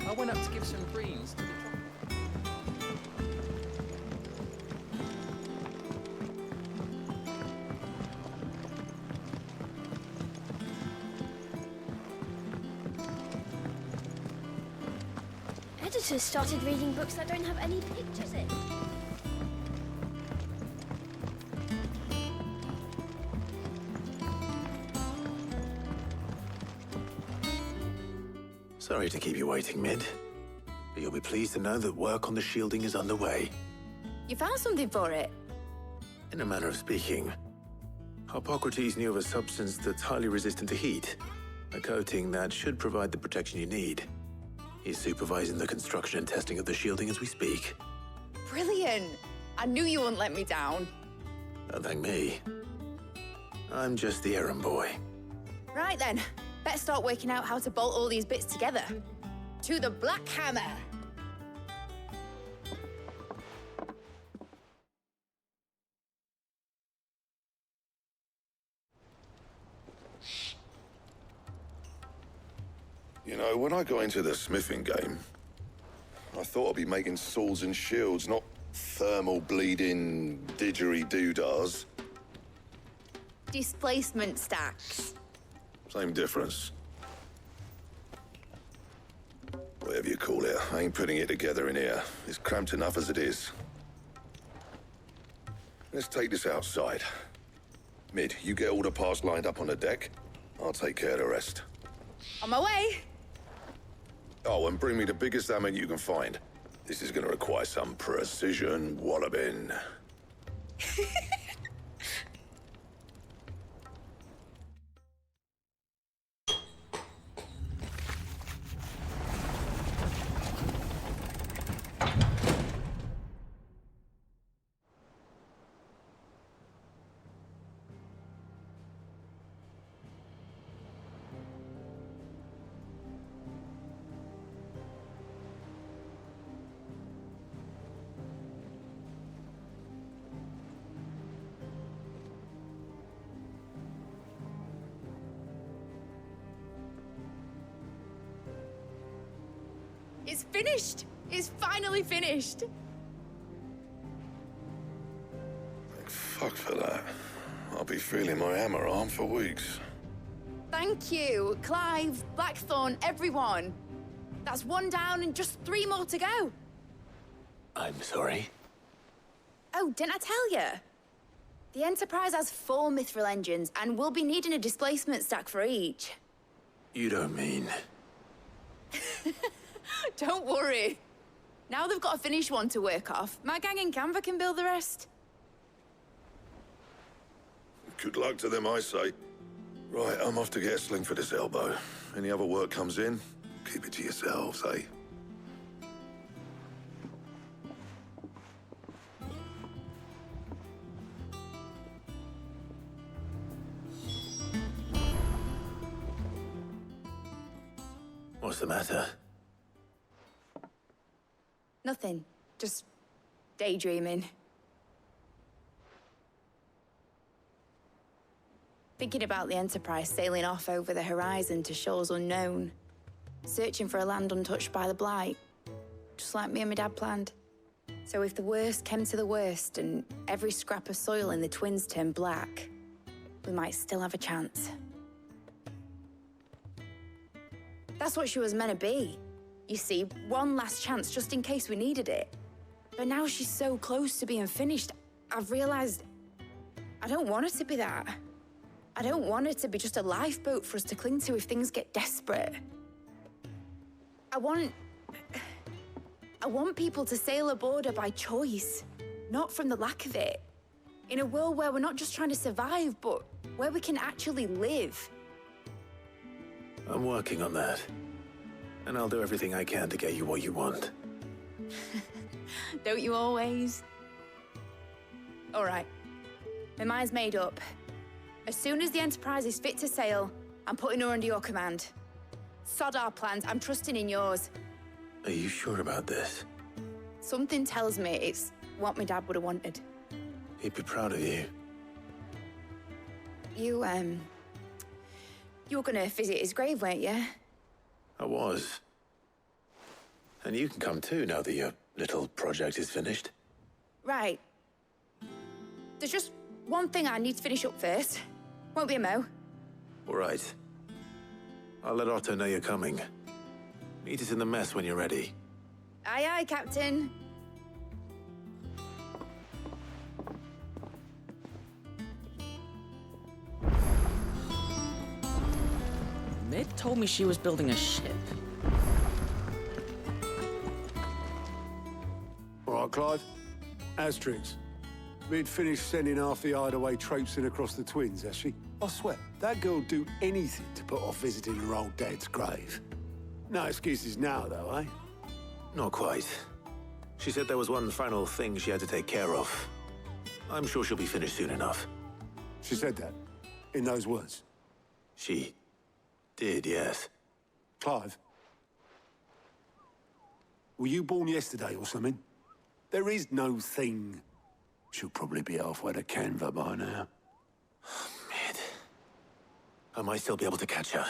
I went up to give some greens to the Editors started reading books that don't have any pictures in. Sorry to keep you waiting, Mid. But you'll be pleased to know that work on the shielding is underway. You found something for it? In a manner of speaking, Harpocrates knew of a substance that's highly resistant to heat. A coating that should provide the protection you need. He's supervising the construction and testing of the shielding as we speak. Brilliant! I knew you wouldn't let me down. Don't thank me. I'm just the errand boy. Right then, better start working out how to bolt all these bits together. To the Black Hammer! You know, when I got into the smithing game, I thought I'd be making swords and shields, not thermal bleeding didgeridoo-dahs. Displacement stacks. Same difference. Whatever you call it, I ain't putting it together in here. It's cramped enough as it is. Let's take this outside. Mid, you get all the parts lined up on the deck. I'll take care of the rest. On my way. Oh, and bring me the biggest hammer you can find. This is gonna require some precision walloping. It's finished! It's finally finished! Thank fuck for that. I'll be feeling my hammer arm for weeks. Thank you, Clive, Blackthorn, everyone. That's one down and just 3 more to go. I'm sorry. Oh, didn't I tell you? The Enterprise has 4 mithril engines, and we'll be needing a displacement stack for each. You don't mean... Don't worry. Now they've got a finished one to work off, my gang in Canva can build the rest. Good luck to them, I say. Right, I'm off to get a sling for this elbow. Any other work comes in, keep it to yourselves, eh? What's the matter? Nothing. Just daydreaming. Thinking about the Enterprise sailing off over the horizon to shores unknown. Searching for a land untouched by the Blight. Just like me and my dad planned. So if the worst came to the worst and every scrap of soil in the Twins turned black, we might still have a chance. That's what she was meant to be. You see, one last chance just in case we needed it. But now she's so close to being finished, I've realized I don't want her to be that. I don't want her to be just a lifeboat for us to cling to if things get desperate. I want people to sail aboard her by choice, not from the lack of it. In a world where we're not just trying to survive, but where we can actually live. I'm working on that. And I'll do everything I can to get you what you want. Don't you always? All right. My mind's made up. As soon as the Enterprise is fit to sail, I'm putting her under your command. Sod our plans, I'm trusting in yours. Are you sure about this? Something tells me it's what my dad would have wanted. He'd be proud of you. You were gonna visit his grave, weren't you? I was. And you can come too now that your little project is finished. Right. There's just one thing I need to finish up first. Won't be a mo. All right. I'll let Otto know you're coming. Meet us in the mess when you're ready. Aye, aye, Captain. Mid told me she was building a ship. All right, Clive. Asterix. Mid finished sending half the hideaway traipsing across the Twins, has she? I swear, that girl'd do anything to put off visiting her old dad's grave. No excuses now, though, eh? Not quite. She said there was one final thing she had to take care of. I'm sure she'll be finished soon enough. She said that? In those words? She did, yes. Clive? Were you born yesterday or something? There is no thing. She'll probably be halfway to Canva by now. Mid. I might still be able to catch her.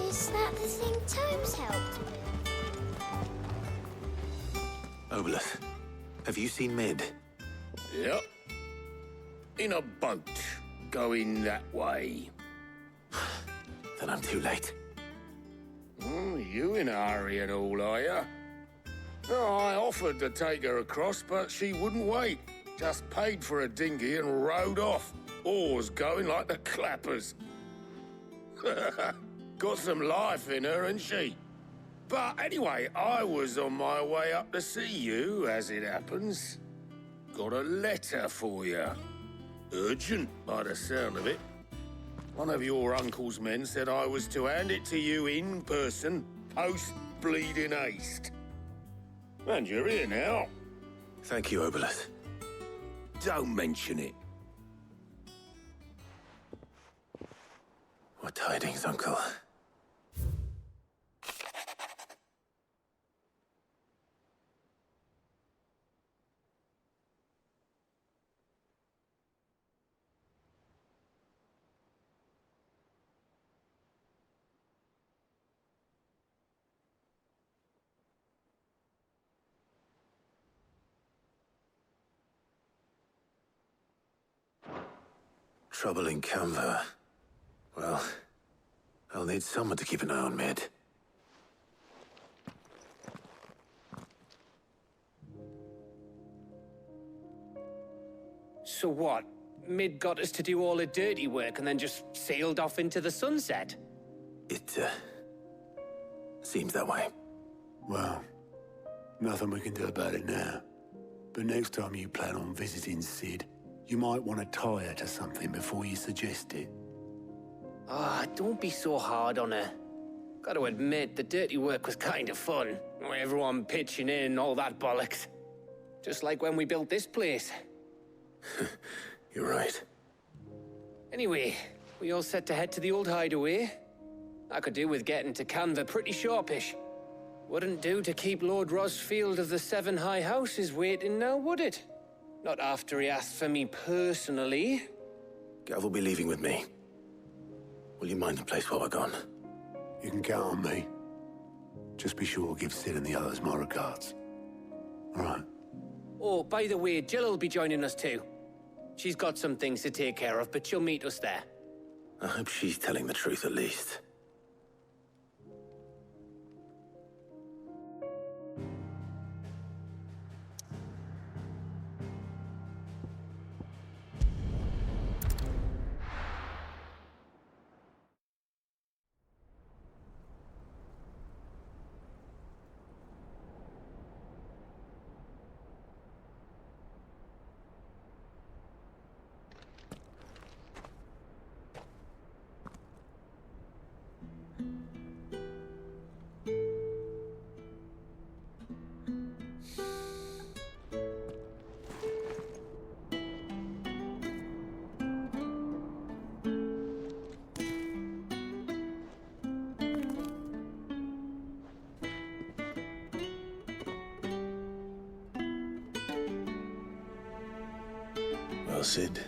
Is that the thing Tomes helped with? Obelus, have you seen Mid? Yep. In a bunch. going that way. Then I'm too late. You in a hurry and all, are you? Oh, I offered to take her across, but she wouldn't wait. Just paid for a dinghy and rowed off. Oars going like the clappers. Got some life in her, ain't she? But anyway, I was on my way up to see you, as it happens. Got a letter for you. Urgent, by the sound of it. One of your uncle's men said I was to hand it to you in person, post-bleeding haste. And you're here now. Thank you, Obolus. Don't mention it. What tidings, Uncle? Trouble in Canva. Well, I'll need someone to keep an eye on Mid. So what? Mid got us to do all the dirty work and then just sailed off into the sunset? It, seems that way. Well, nothing we can do about it now. But next time you plan on visiting Sid, you might want to tie her to something before you suggest it. Ah, don't be so hard on her. Gotta admit, the dirty work was kind of fun. Everyone pitching in, all that bollocks. Just like when we built this place. You're right. Anyway, we all set to head to the old hideaway. I could do with getting to Canva pretty sharpish. Wouldn't do to keep Lord Rosfield of the Seven High Houses waiting now, would it? Not after he asked for me personally. Gav will be leaving with me. Will you mind the place while we're gone? You can count on me. Just be sure to give Sid and the others my regards. All right. Oh, by the way, Jill will be joining us too. She's got some things to take care of, but she'll meet us there. I hope she's telling the truth at least. Well, Sid,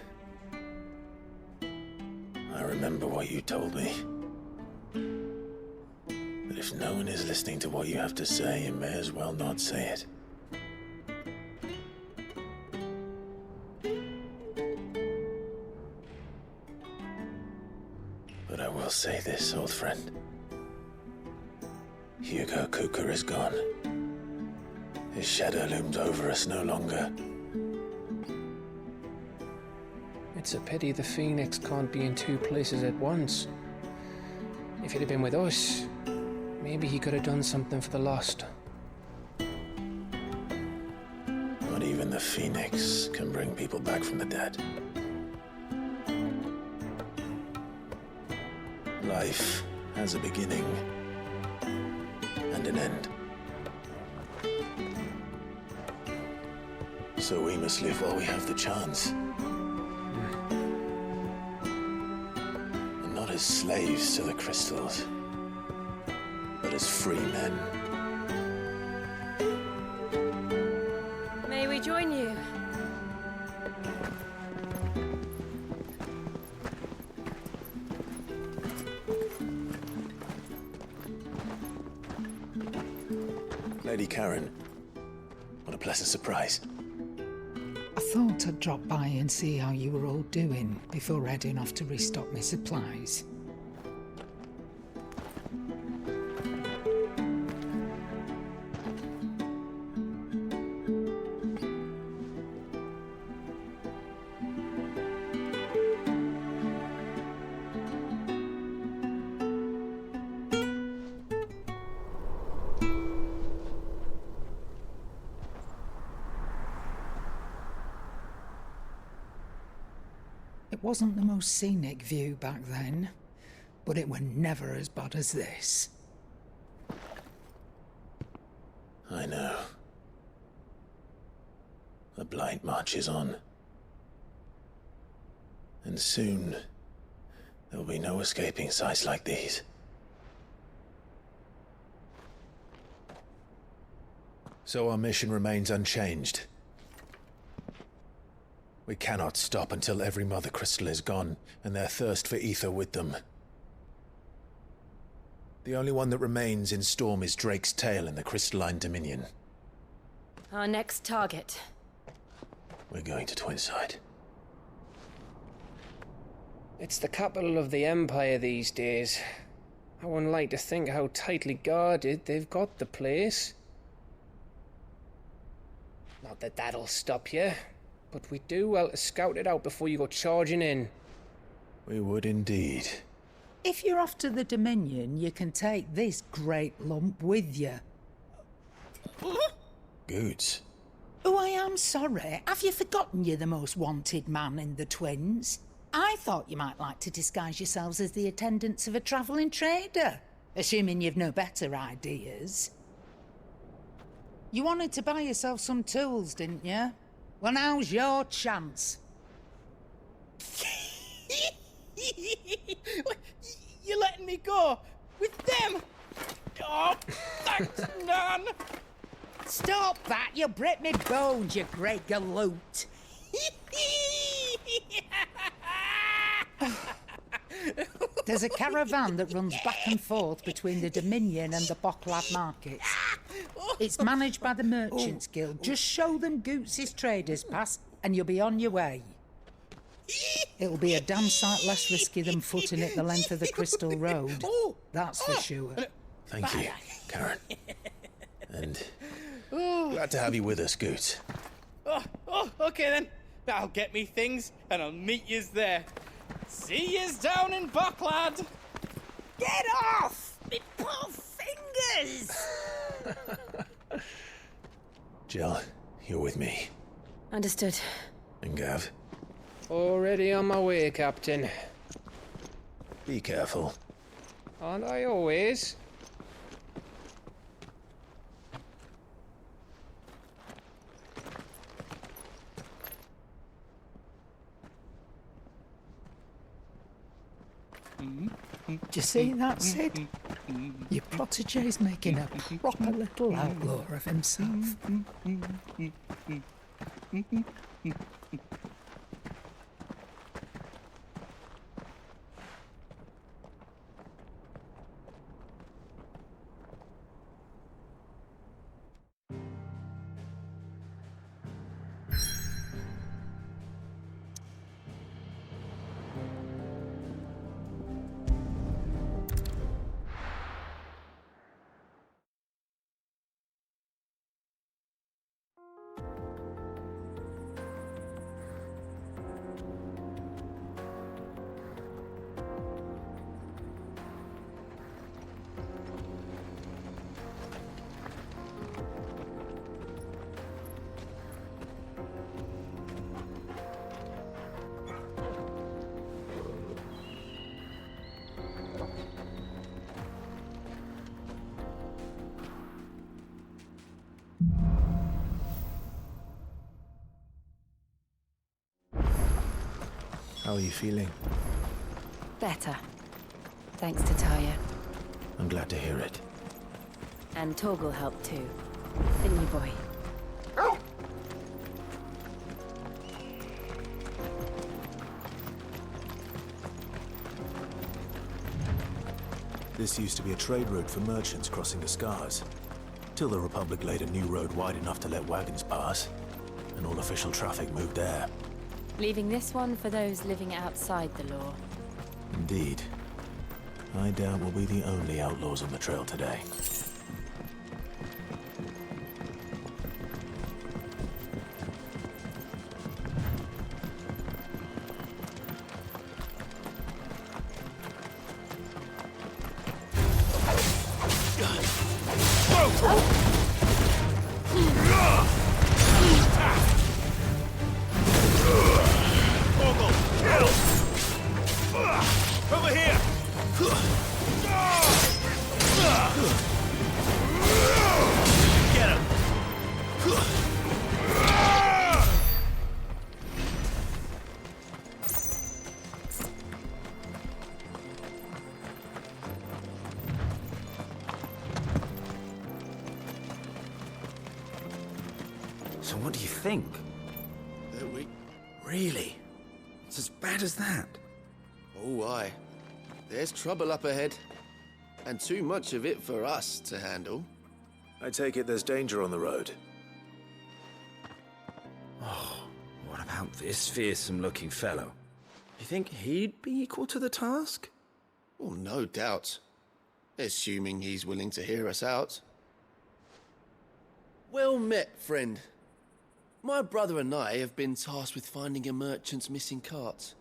I remember what you told me. That if no one is listening to what you have to say, you may as well not say it. But I will say this, old friend. Hugo Kuka is gone. His shadow looms over us no longer. It's a pity the Phoenix can't be in two places at once. If he'd have been with us, maybe he could have done something for the lost. Not even the Phoenix can bring people back from the dead. Life has a beginning and an end. So we must live while we have the chance. And not as slaves to the crystals, but as free men. May we join you? Lady Karen, what a pleasant surprise. I thought I'd drop by and see how you were all doing before heading off to restock my supplies. It wasn't the most scenic view back then, but it were never as bad as this. I know. The Blight marches on. And soon, there will be no escaping sights like these. So our mission remains unchanged. We cannot stop until every Mother Crystal is gone, and their thirst for ether with them. The only one that remains in Storm is Drake's Tail in the Crystalline Dominion. Our next target. We're going to Twinside. It's the capital of the Empire these days. I wouldn't like to think how tightly guarded they've got the place. Not that that'll stop you. But we do well to scout it out before you go charging in. We would indeed. If you're off to the Dominion, you can take this great lump with you. Goods. Oh, I am sorry. Have you forgotten you're the most wanted man in the Twins? I thought you might like to disguise yourselves as the attendants of a travelling trader, assuming you've no better ideas. You wanted to buy yourself some tools, didn't you? Well, now's your chance. You're letting me go? With them? Oh, thanks, Nan! Stop that! You'll break me bones, you great galoot! There's a caravan that runs back and forth between the Dominion and the Bocklad markets. It's managed by the Merchants Guild. Just show them Goots' traders pass and you'll be on your way. It'll be a damn sight less risky than footing it the length of the Crystal Road. That's for sure. Thank you, Karen. And glad to have you with us, Goots. Okay then. I'll get me things and I'll meet yous there. See yous down in Bocklad. Get off! Me poor fingers! Jill, you're with me. Understood. And Gav? Already on my way, Captain. Be careful. Aren't I always? Do you see that, Sid? Your protege's making a proper little outlaw of himself. How are you feeling? Better. Thanks to Taya. I'm glad to hear it. And Torgal helped too. Didn't you, boy? This used to be a trade route for merchants crossing the Scars, till the Republic laid a new road wide enough to let wagons pass. and all official traffic moved there. Leaving this one for those living outside the law. Indeed. I doubt we'll be the only outlaws on the trail today. Over here! Get him! So what do you think? Really? It's as bad as that? Oh, aye. There's trouble up ahead. And too much of it for us to handle. I take it there's danger on the road. Oh, what about this fearsome-looking fellow? You think he'd be equal to the task? Well, no doubt. Assuming he's willing to hear us out. Well met, friend. My brother and I have been tasked with finding a merchant's missing cart.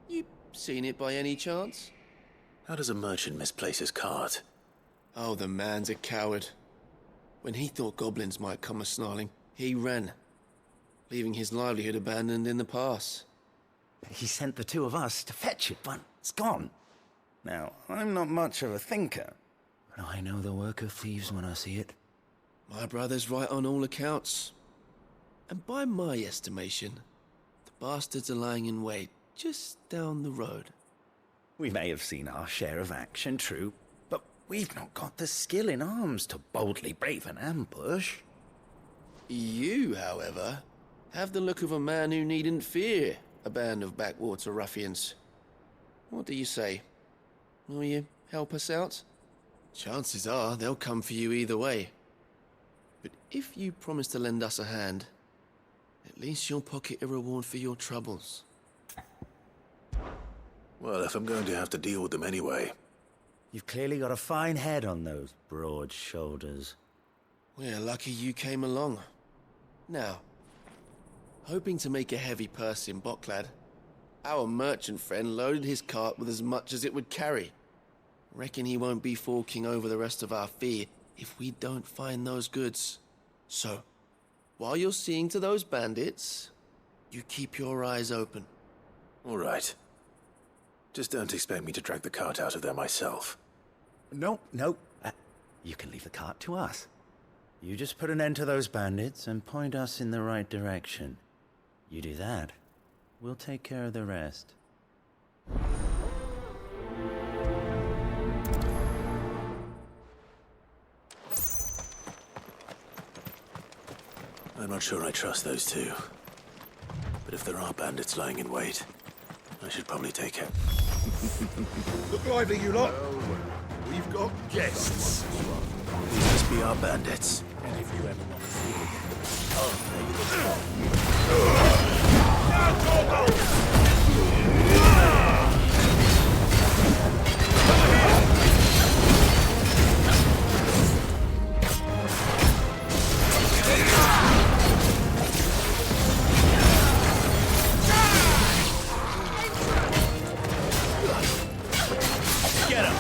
You seen it by any chance? How does a merchant misplace his cart? Oh, the man's a coward. When he thought goblins might come a-snarling, he ran, leaving his livelihood abandoned in the pass. He sent the two of us to fetch it, but it's gone. Now, I'm not much of a thinker, but I know the work of thieves when I see it. My brother's right on all accounts. And by my estimation, the bastards are lying in wait just down the road. We may have seen our share of action, true, but we've not got the skill in arms to boldly brave an ambush. You, however, have the look of a man who needn't fear a band of backwater ruffians. What do you say? Will you help us out? Chances are they'll come for you either way. But if you promise to lend us a hand, at least you'll pocket a reward for your troubles. Well, if I'm going to have to deal with them anyway. You've clearly got a fine head on those broad shoulders. We're lucky you came along. Now, hoping to make a heavy purse in Bocklad, our merchant friend loaded his cart with as much as it would carry. Reckon he won't be forking over the rest of our fee if we don't find those goods. So, while you're seeing to those bandits, you keep your eyes open. All right. Just don't expect me to drag the cart out of there myself. No. You can leave the cart to us. You just put an end to those bandits and point us in the right direction. You do that, we'll take care of the rest. I'm not sure I trust those two. But if there are bandits lying in wait, I should probably take it. Look lively, you lot. We've got guests. These must be our bandits. And if you ever want to see Get him!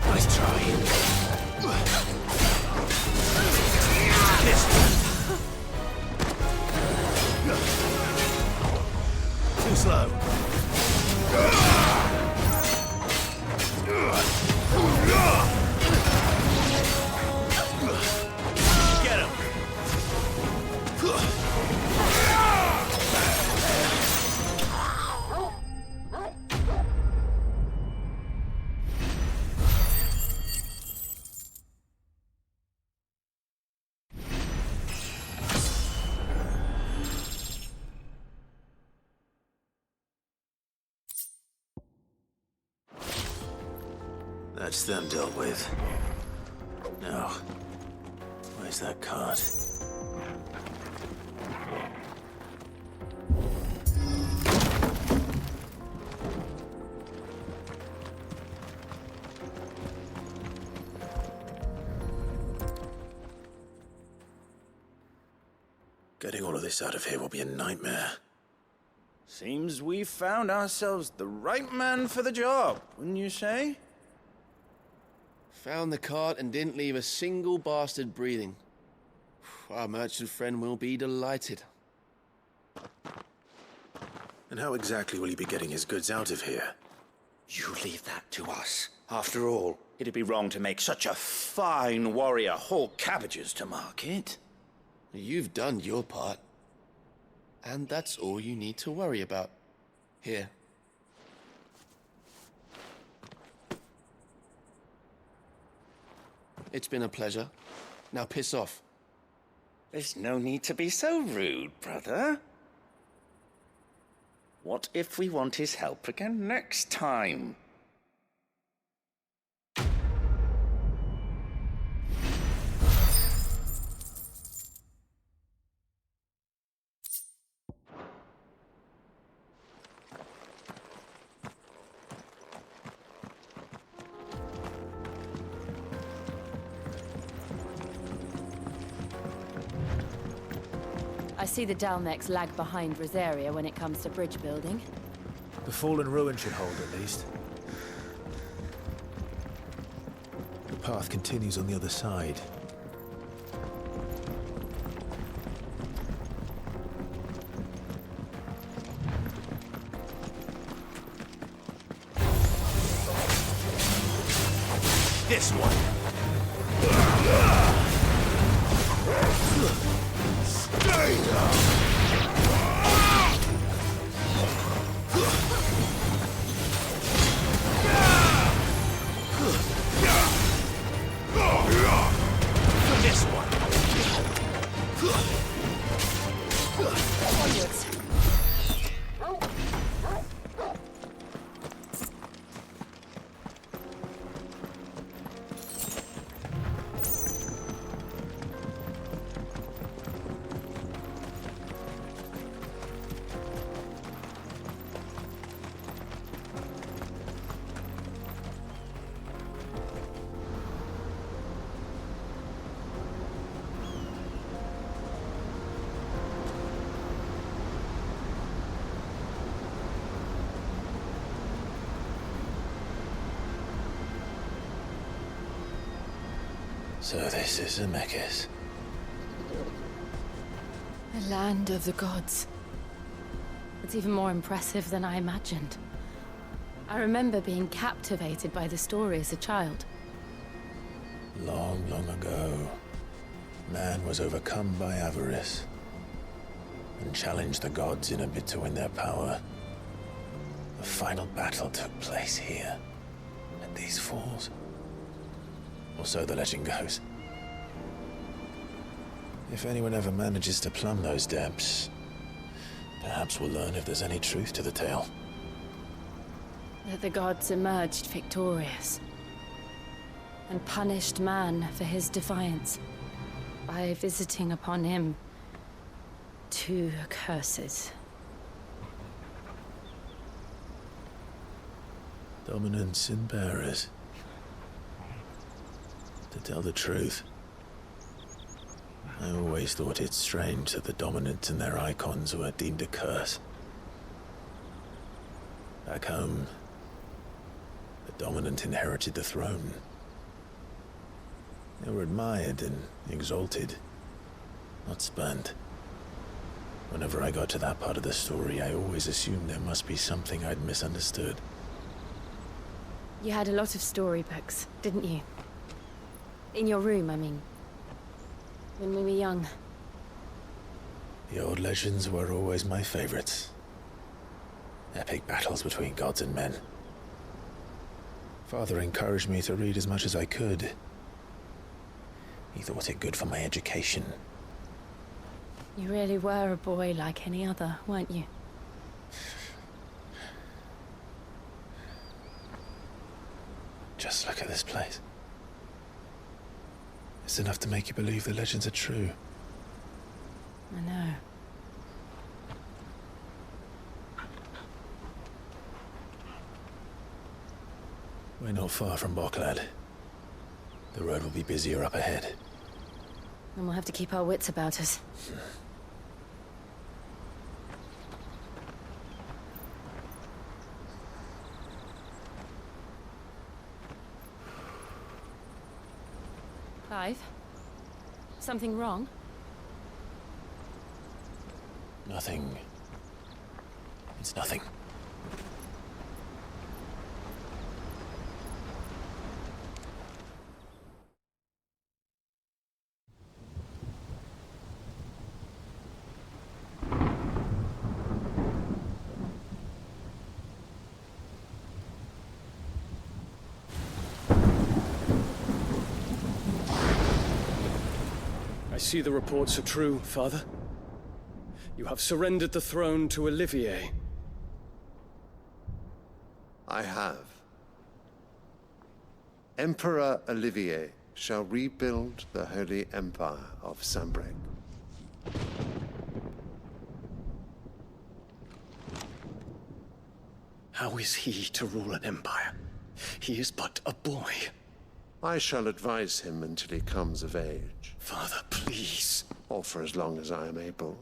Nice try. Too slow. That's them dealt with. Now, where's that cart? Getting all of this out of here will be a nightmare. Seems we've found ourselves the right man for the job, wouldn't you say? Found the cart and didn't leave a single bastard breathing. Our merchant friend will be delighted. And how exactly will he be getting his goods out of here? You leave that to us. After all, it'd be wrong to make such a fine warrior haul cabbages to market. You've done your part. And that's all you need to worry about. Here. It's been a pleasure. Now piss off. There's no need to be so rude, brother. What if we want his help again next time? I see the Dalmex lag behind Rosaria when it comes to bridge building. The fallen ruin should hold, at least. The path continues on the other side. This one. Stay down! This one. Onwards. So this is Zemeckis. The land of the gods. It's even more impressive than I imagined. I remember being captivated by the story as a child. Long, long ago, man was overcome by avarice and challenged the gods in a bid to win their power. The final battle took place here, at these falls. Or so the legend goes. If anyone ever manages to plumb those depths, perhaps we'll learn if there's any truth to the tale. That the gods emerged victorious and punished man for his defiance by visiting upon him 2 curses. Dominants and bearers. To tell the truth, I always thought it strange that the dominants and their icons were deemed a curse. Back home, the dominant inherited the throne. They were admired and exalted, not spurned. Whenever I got to that part of the story, I always assumed there must be something I'd misunderstood. You had a lot of storybooks, didn't you? In your room, I mean. When we were young. The old legends were always my favorites. Epic battles between gods and men. Father encouraged me to read as much as I could. He thought it good for my education. You really were a boy like any other, weren't you? Just look at this place. It's enough to make you believe the legends are true. I know. We're not far from Boklad. The road will be busier up ahead. Then we'll have to keep our wits about us. Clive? Something wrong? Nothing. It's nothing. I see the reports are true, Father. You have surrendered the throne to Olivier. I have. Emperor Olivier shall rebuild the Holy Empire of Sanbreque. How is he to rule an empire? He is but a boy. I shall advise him until he comes of age. Father, please. Or for as long as I am able.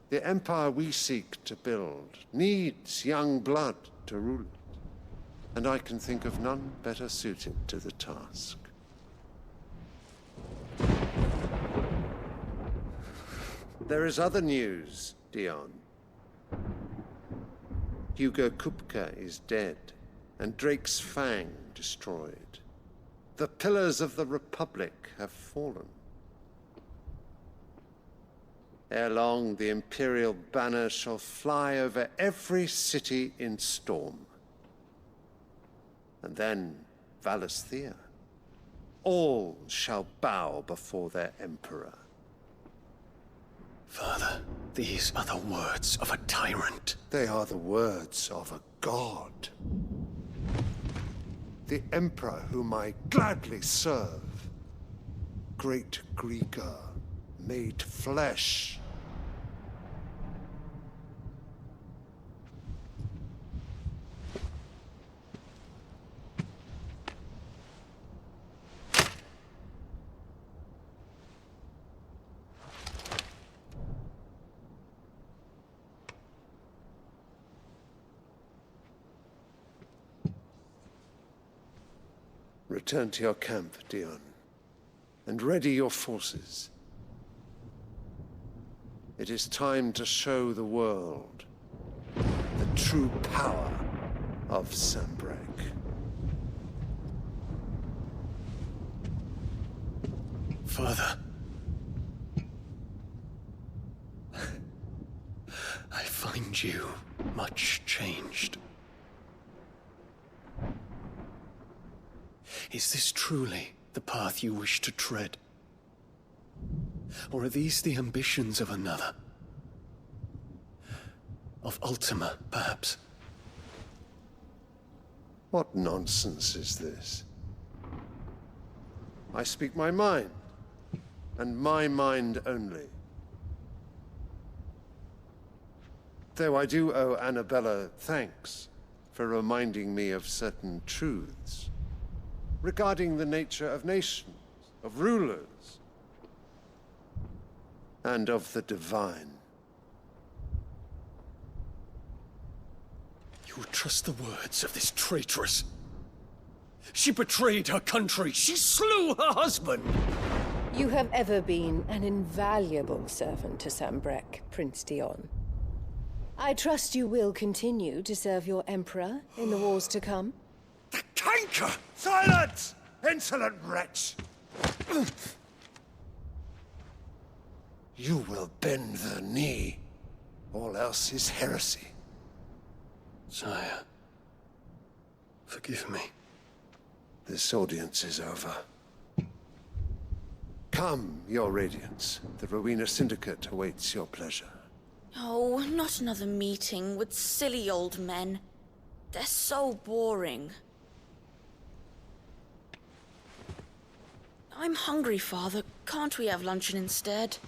The empire we seek to build needs young blood to rule it, and I can think of none better suited to the task. There is other news, Dion. Hugo Kupka is dead, and Drake's Fang destroyed. The pillars of the Republic have fallen. Ere long, the Imperial banner shall fly over every city in Storm. And then, Valisthea. All shall bow before their Emperor. Father, these are the words of a tyrant. They are the words of a god. The Emperor whom I gladly serve. Great Greeker, made flesh. Return to your camp, Dion, and ready your forces. It is time to show the world the true power of Sanbreque. Father. I find you much changed. Is this truly the path you wish to tread? Or are these the ambitions of another? Of Ultima, perhaps? What nonsense is this? I speak my mind, and my mind only. Though I do owe Annabella thanks for reminding me of certain truths regarding the nature of nations, of rulers, and of the divine. You trust the words of this traitress? She betrayed her country. She slew her husband. You have ever been an invaluable servant to Sanbreque, Prince Dion. I trust you will continue to serve your Emperor in the wars to come. The canker! Silence! Insolent wretch! You will bend the knee. All else is heresy. Sire, forgive me. This audience is over. Come, your Radiance. The Rowena Syndicate awaits your pleasure. Oh, not another meeting with silly old men. They're so boring. I'm hungry, Father. Can't we have luncheon instead?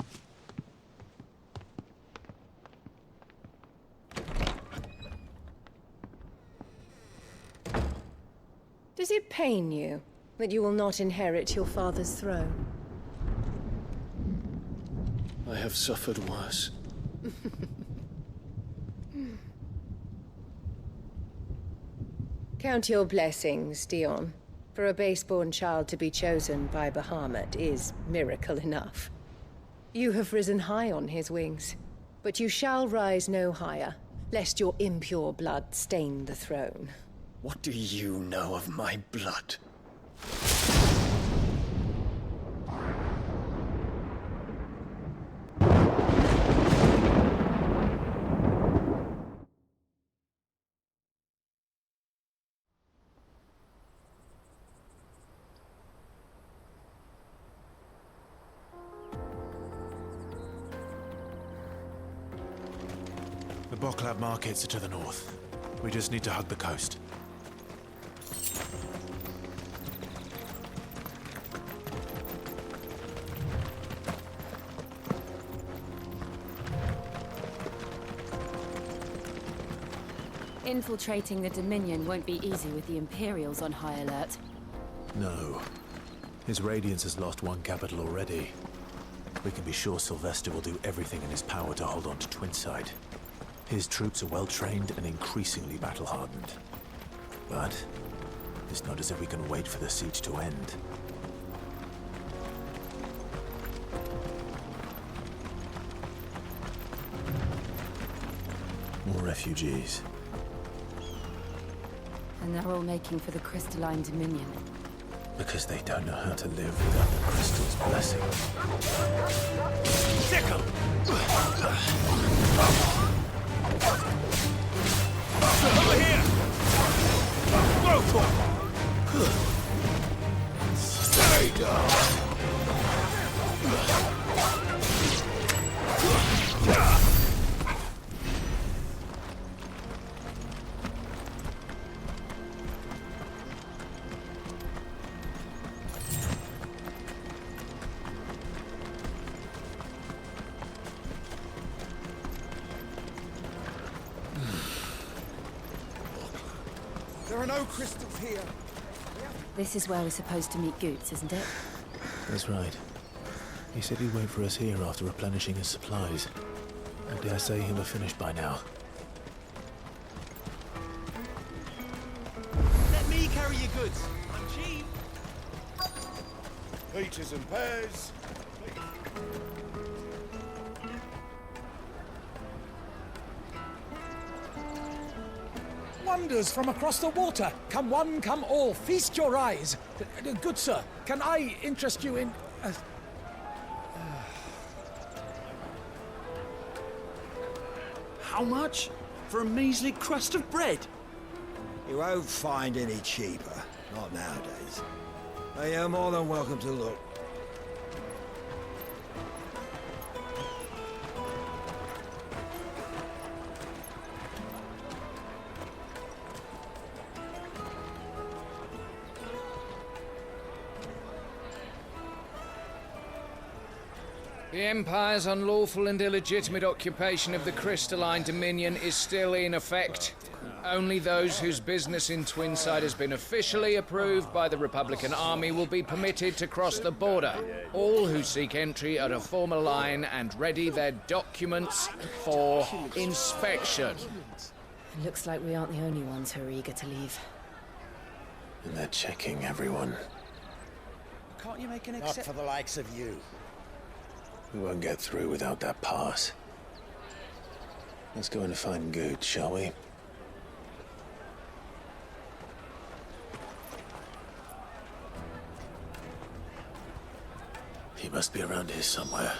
Does it pain you that you will not inherit your father's throne? I have suffered worse. Count your blessings, Dion. For a base-born child to be chosen by Bahamut is miracle enough. You have risen high on his wings, but you shall rise no higher, lest your impure blood stain the throne. What do you know of my blood? The Boklab markets are to the north. We just need to hug the coast. Infiltrating the Dominion won't be easy with the Imperials on high alert. No. His Radiance has lost one capital already. We can be sure Sylvester will do everything in his power to hold on to Twinside. His troops are well-trained and increasingly battle-hardened. But it's not as if we can wait for the siege to end. More refugees. And they're all making for the Crystalline Dominion. Because they don't know how to live without the Crystal's blessing. Sickle! Over here! Whoa! Stay down! There are no crystals here. This is where we're supposed to meet Goots, isn't it? That's right. He said he'd wait for us here after replenishing his supplies. I dare say he'll have finished by now. Let me carry your goods. I'm cheap. Peaches and pears. Wonders from across the water. Come one, come all. Feast your eyes. Good sir, can I interest you in... How much? For a measly crust of bread? You won't find any cheaper. Not nowadays. But you're more than welcome to look. The Empire's unlawful and illegitimate occupation of the Crystalline Dominion is still in effect. Only those whose business in Twinside has been officially approved by the Republican Army will be permitted to cross the border. All who seek entry are to form a line and ready their documents for inspection. It looks like we aren't the only ones who are eager to leave. And they're checking everyone. Can't you make an Not exception? for the likes of you. We won't get through without that pass. Let's go and find Good, shall we? He must be around here somewhere.